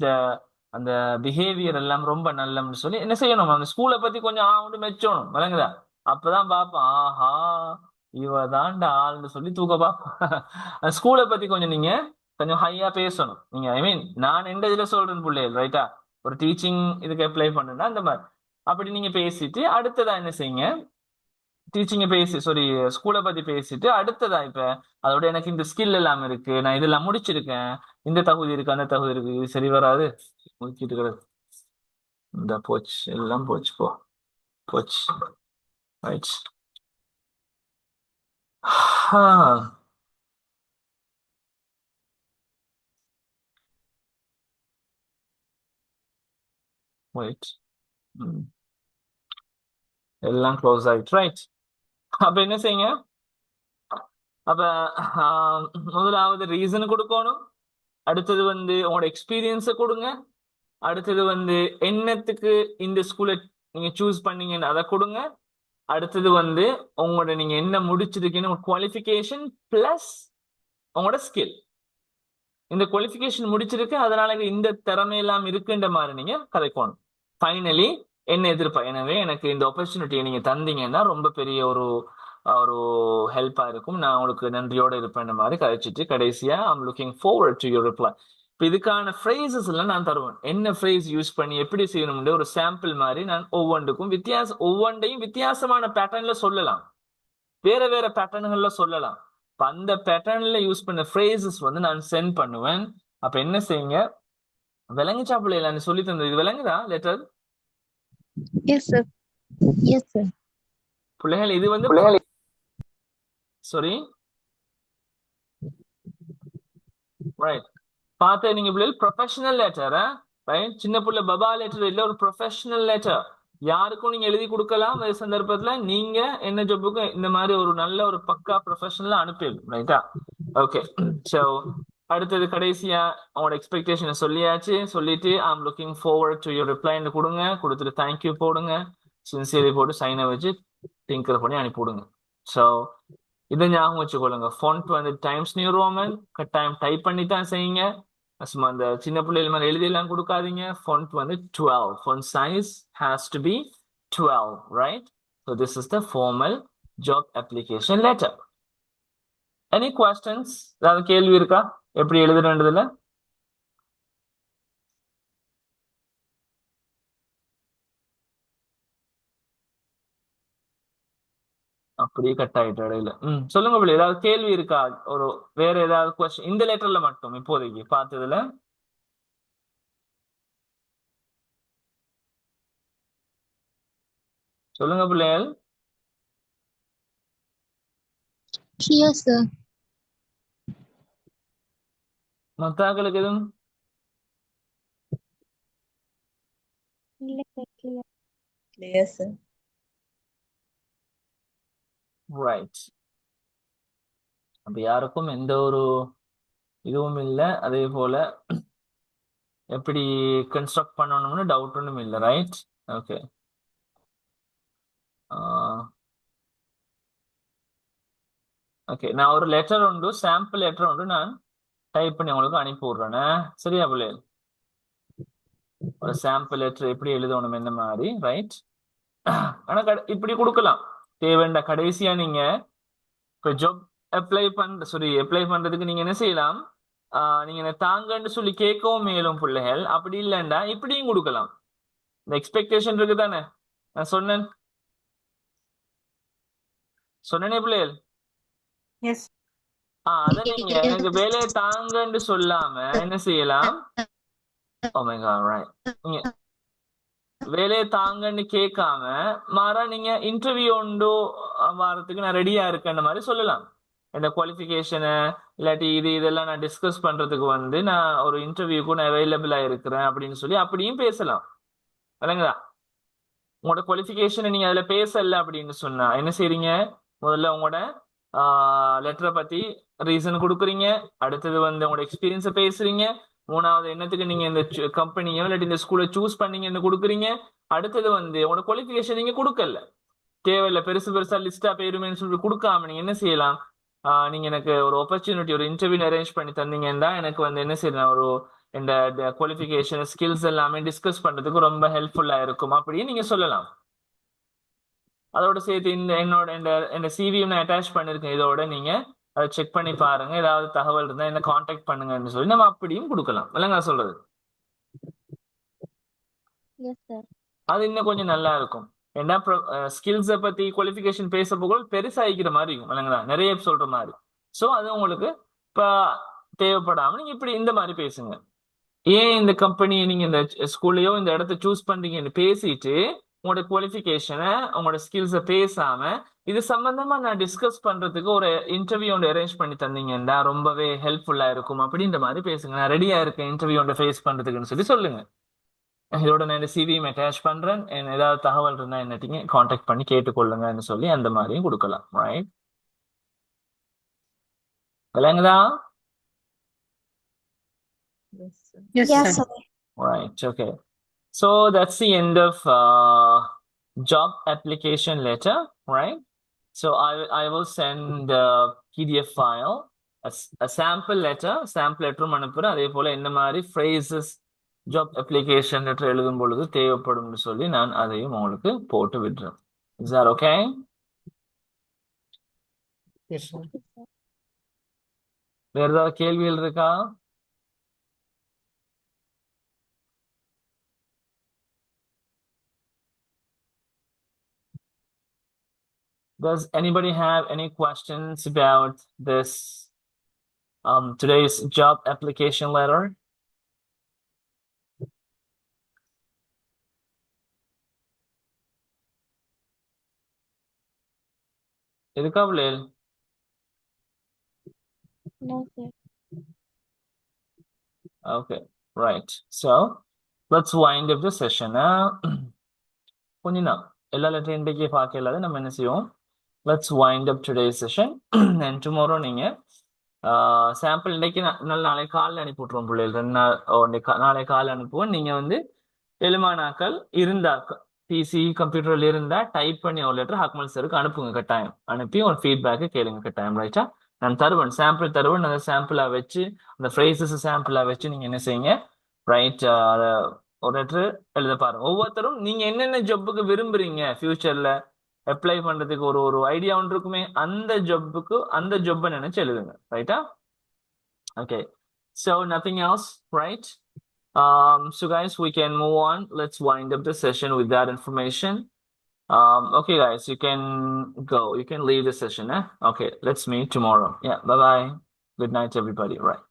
Speaker 1: அந்த பிஹேவியர் எல்லாம் ரொம்ப நல்லம்னு சொல்லி என்ன செய்யணும், அந்த ஸ்கூலை பத்தி கொஞ்சம் மெச்சணும், விளங்குதா? அப்பதான் பாப்பான், ஆஹா இவ தாண்டா ஆள்னு சொல்லி தூக்க பாப்பான். ஸ்கூலை பத்தி கொஞ்சம் நீங்க கொஞ்சம் ஹையா பேசணும் நீங்க. ஐ மீன் நான் எந்த இதுல சொல்றேன் பிள்ளைகள், ரைட்டா? ஒரு டீச்சிங் இதுக்கு அப்ளை பண்ணுன்னா அந்த மாதிரி அப்படி நீங்க பேசிட்டு அடுத்ததா என்ன செய்யுங்க, டீச்சிங்க பேசி சாரி ஸ்கூலை பத்தி பேசிட்டு அடுத்ததா இப்ப அதோட எனக்கு இந்த ஸ்கில் எல்லாம் இருக்கு, நான் இதெல்லாம் முடிச்சிருக்கேன், இந்த தகுதி இருக்கு, அந்த தகுதி இருக்கு, இது சரி வராது, முடிச்சிட்டு இருக்கிறது இந்த போச்சு, எல்லாம் போச்சு, போச்சு, ரைட்? ரைட், எல்லாம் க்ளோஸ் ஆயிட்டு, ரைட்? அப்ப என்ன செய்யுங்க, அப்ப முதலாவது ரீசன் கொடுக்கணும், அடுத்தது வந்து உங்களோட எக்ஸ்பீரியன்ஸை கொடுங்க, அடுத்தது வந்து என்னத்துக்கு இந்த ஸ்கூலை நீங்க சூஸ் பண்ணீங்கன்னு அதை கொடுங்க, அடுத்தது வந்து உங்களோட நீங்க என்ன முடிச்சிருக்கீங்க குவாலிஃபிகேஷன் பிளஸ் உங்களோட ஸ்கில், இந்த குவாலிஃபிகேஷன் முடிச்சிருக்கு அதனால இந்த திறமையெல்லாம் இருக்குன்ற மாதிரி நீங்க கதைக்கணும். ஃபைனலி என்ன எனவே எனக்கு இந்த ஆப்பர்ச்சுனிட்டியை நீங்க தந்தீங்கன்னா ரொம்ப பெரிய ஒரு ஒரு ஹெல்ப்பா இருக்கும், நான் உங்களுக்கு நன்றியோட இருப்பேன் மாதிரி கதைச்சிட்டு கடைசியா I'm looking forward to your reply. இப்போ இதுக்கான ஃப்ரேசஸ் எல்லாம் நான் தருவேன், என்ன ஃப்ரேஸ் யூஸ் பண்ணி எப்படி செய்யணும்னு ஒரு சாம்பிள் மாதிரி நான் ஒவ்வொன்றுக்கும் ஒவ்வொன்றையும் வித்தியாசமான பேட்டர்ன்ல சொல்லலாம், வேற வேற பேட்டர்ன்கள்ல சொல்லலாம். அந்த பேட்டர்ன்ல யூஸ் பண்ண ஃப்ரேசஸ் வந்து நான் சென்ட் பண்ணுவேன். அப்ப என்ன செய்யுங்க, விளங்குச்சா பிள்ளைல சொல்லி தந்தது, இது விளங்குதா letter?
Speaker 3: Yes, sir.
Speaker 2: Yes, sir.
Speaker 1: பிள்ளைகள் இது வந்து சாரி ரைட், பார்த்து நீங்க பிள்ளைகள் ப்ரொஃபஷனல் லெட்டர், ரைட்? சின்ன பிள்ளை பபா லெட்டர் இல்ல, ஒரு ப்ரொஃபஷனல் லெட்டர் யாருக்கும் நீங்க எழுதி கொடுக்கலாம். அந்த சந்தர்ப்பத்துல நீங்க என்ன ஜாபுக்கு இந்த மாதிரி ஒரு நல்ல ஒரு பக்கா ப்ரொஃபஷனலா அனுப்பிடும், ரைட்டா? ஓகே, சோ அடுத்தது கடைசியா அவங்களோட எக்ஸ்பெக்டேஷனை சொல்லியாச்சு, சொல்லிட்டு I'm looking forward to your ரிப்ளைன்னு கொடுங்க, கொடுத்துட்டு தேங்க்யூ போடுங்க, சின்சியரி போட்டு சைனை வச்சு டிங்கர் பண்ணி அனுப்பிவிடுங்க. ஸோ இதை ஞாபகம் வச்சுக்கொள்ளுங்க, ஃபாண்ட் வந்து டைம்ஸ் நியூ ரோமன் கட்டாயம் டைப் பண்ணி தான் செய்யுங்க, சும்மா அந்த சின்ன பிள்ளைகள் மாதிரி எழுதியெல்லாம் கொடுக்காதீங்க. ஃபாண்ட் வந்து 12, font size has to be 12, right? So this is the formal job application letter. Any questions, ஏதாவது கேள்வி இருக்கா எப்படி எழுதுறதுல? அப்படியே கட் ஆயிட்டு இடையில. சொல்லுங்க பிள்ளை, ஏதாவது கேள்வி இருக்கா, ஒரு வேற ஏதாவது கொஸ்டின் இந்த லெட்டர்ல மட்டும் இப்போதைக்கு பார்த்ததுல? சொல்லுங்க பிள்ளைகள்.
Speaker 2: Yes, sir.
Speaker 1: மத்தாக்களுக்கு எதுவும்
Speaker 3: Clear, sir.
Speaker 1: ரைட். அப்ப யாருக்கும் எந்த ஒரு இதுவும் இல்லை. அதே போல எப்படி கன்ஸ்ட்ரக்ட் பண்ணணும்னு டவுட் ஒன்றும் இல்லை. ரைட். ஓகே. ஓகே, நான் ஒரு லெட்டர் உண்டு, சாம்பிள் லெட்டர் உண்டு, நான் டைப் பண்ணி உங்களுக்கு அனுப்பி விடுறேனே. சரியா பிள்ளை? ஒரு சாம்பிள் லெட்டர் எப்படி எழுதணும் என்ன மாதிரி. ரைட். ஆனா இப்படி கொடுக்கலாம் தேவைண்ட. கடைசியா நீங்க இப்போ ஜாப் அப்ளை பண்றதுக்கு நீங்க என்ன செய்யலாம், நீங்க என்ன தாங்கன்னு சொல்லி கேட்கவும் மேலும் பிள்ளைகள். அப்படி இல்லைண்டா இப்படியும் கொடுக்கலாம். இந்த எக்ஸ்பெக்டேஷன் இருக்கு தானே, நான் சொன்னேனே பிள்ளைகள்.
Speaker 3: Yes.
Speaker 1: அத நீங்க எனக்கு வேலையை தாங்கன்னு சொல்லாம என்ன செய்யலாம், oh my god, right, நீங்க வேலையை தாங்கன்னு கேட்காம மாறா நீங்க இன்டர்வியூ உண்டு வாரத்துக்கு நான் ரெடியா இருக்கேன்ற மாதிரி சொல்லலாம். இந்த குவாலிஃபிகேஷனை இல்லாட்டி இதெல்லாம் நான் டிஸ்கஸ் பண்றதுக்கு நான் ஒரு இன்டர்வியூக்கு நான் அவைலபிளா இருக்கிறேன் அப்படின்னு சொல்லி அப்படியும் பேசலாம். இல்லைங்களா? உங்களோட குவாலிஃபிகேஷனை நீங்க அதுல பேசல அப்படின்னு சொன்னா என்ன செய்றீங்க, முதல்ல உங்களோட லெட்டரை பத்தி ரீசன் கொடுக்குறீங்க, அடுத்தது உங்களோட எக்ஸ்பீரியன்ஸை பேசுறீங்க, மூணாவது என்னத்துக்கு நீங்க இந்த கம்பெனியோ இல்லாட்டி இந்த ஸ்கூலை சூஸ் பண்ணீங்கன்னு கொடுக்குறீங்க, அடுத்தது உங்களோட குவாலிஃபிகேஷன் நீங்க கொடுக்கல, தேவையில்லை பெருசா லிஸ்டா போயிருமேன்னு சொல்லி கொடுக்காம நீங்க என்ன செய்யலாம், நீங்க எனக்கு ஒரு ஆப்பர்ச்சுனிட்டி ஒரு இன்டர்வியூ அரேஞ்ச் பண்ணி தந்தீங்கன்னா எனக்கு என்ன செய்யலாம், ஒரு இந்த குவாலிஃபிகேஷன் ஸ்கில்ஸ் எல்லாமே டிஸ்கஸ் பண்றதுக்கு ரொம்ப ஹெல்ப்ஃபுல்லா இருக்கும் அப்படின்னு நீங்க சொல்லலாம். அதோட சேர்த்து இந்த சிவியும் நான் அட்டாச் பண்ணிருக்கேன், இதோட நீங்க அதை செக் பண்ணி பாருங்க, ஏதாவது தகவல் இருந்தா என்ன கான்டாக்ட் பண்ணுங்கன்னு சொல்லி நம்ம அப்படியும் கொடுக்கலாம். இல்லைங்க சொல்றது? அது இன்னும் கொஞ்சம் நல்லா இருக்கும். ஏன்னா ஸ்கில்ஸை பத்தி குவாலிஃபிகேஷன் பேச போக பெருசாகிக்கிற மாதிரி இருக்கும். இல்லைங்களா? நிறைய சொல்ற மாதிரி. ஸோ அது உங்களுக்கு இப்ப தேவைப்படாம நீங்க இப்படி இந்த மாதிரி பேசுங்க. ஏன் இந்த கம்பெனி நீங்க இந்த ஸ்கூல்லையோ இந்த இடத்த சூஸ் பண்றீங்கன்னு பேசிட்டு உங்களோட குவாலிஃபிகேஷனை உங்களோட ஸ்கில்ஸை பேசாம இது சம்பந்தமா நான் டிஸ்கஸ் பண்றதுக்கு ஒரு இன்டர்வியூ ஒன்று அரேஞ்ச் பண்ணி தந்தீங்கன்னா ரொம்பவே ஹெல்ப்ஃபுல்லா இருக்கும் அப்படின்ற மாதிரி பேசுங்க. நான் ரெடியா இருக்கேன் இன்டர்வியூ ஒன்று ஃபேஸ் பண்றதுக்குன்னு சொல்லி சொல்லுங்க. இதோட நான் இந்த சிவியும் அட்டாச் பண்றேன், ஏதாவது தகவல் இருந்தா என்னட்டீங்க கான்டாக்ட் பண்ணி கேட்டுக்கொள்ளுங்கன்னு சொல்லி அந்த மாதிரியும் கொடுக்கலாம். ரைட்? விளங்குதா?
Speaker 3: Yes, sir.
Speaker 1: Right. Okay. So that's the end of job application letter, right? So I will send a PDF file, a sample letter அனுப்புறேன். அதே போல என்ன மாதிரி phrases job application letter எழுதும் பொழுது தேவைப்படும் சொல்லி நான் அதையும் உங்களுக்கு போட்டு விடுறேன். Is that okay?
Speaker 4: Yes, sir.
Speaker 1: வேற ஏதாவது கேள்விகள் இருக்கா? Does anybody have any questions about this today's job application letter? இருக்கா பிள்ளைகள்?
Speaker 2: No, sir.
Speaker 1: Okay, right. So let's wind up the session. கொஞ்சம் தான் எல்லா லெட்டர் இன்றைக்கே பார்க்க இல்லாத நம்ம என்ன செய்வோம், let's wind up today's session and tomorrow நீங்க சாம்பிள் இன்றைக்கு நாளை காலையில் அனுப்பி விட்டுருவோம் பிள்ளைகள். 2 நாள் நாளை காலையில் அனுப்புவோம். நீங்க எழுமானாக்கள் இருந்தா பிசி கம்ப்யூட்டர்ல இருந்தா டைப் பண்ணி ஒரு லெட்டர் ஹக்மல் சருக்கு அனுப்புங்க கட்டாயம். அனுப்பி ஒரு ஃபீட்பேக்கு கேளுங்க கட்டாயம். ரைட்டா? நான் தருவேன், சாம்பிள் தருவேன். அந்த சாம்பிளா வச்சு அந்த ஃப்ரேசஸ் சாம்பிளா வச்சு நீங்க என்ன செய்யுங்க, ரைட், ஒரு லெட்டர் எழுத பாருங்க. ஒவ்வொருத்தரும் நீங்க என்னென்ன ஜாப்புக்கு விரும்புறீங்க ஃபியூச்சர்ல அப்ளை பண்றதுக்கு ஒரு ஐடியா ஒன்று இருக்குமே, அந்த ஜாப்புக்கு அந்த ஜாப்பை நினைச்சு எழுதுங்க. ரைட்டா? Okay. So nothing else, right? So guys, we can move on. Let's wind up the session with that information. Okay guys, you can go. You can leave the session. Okay, let's meet tomorrow. Yeah, bye-bye. Good night, everybody. Right.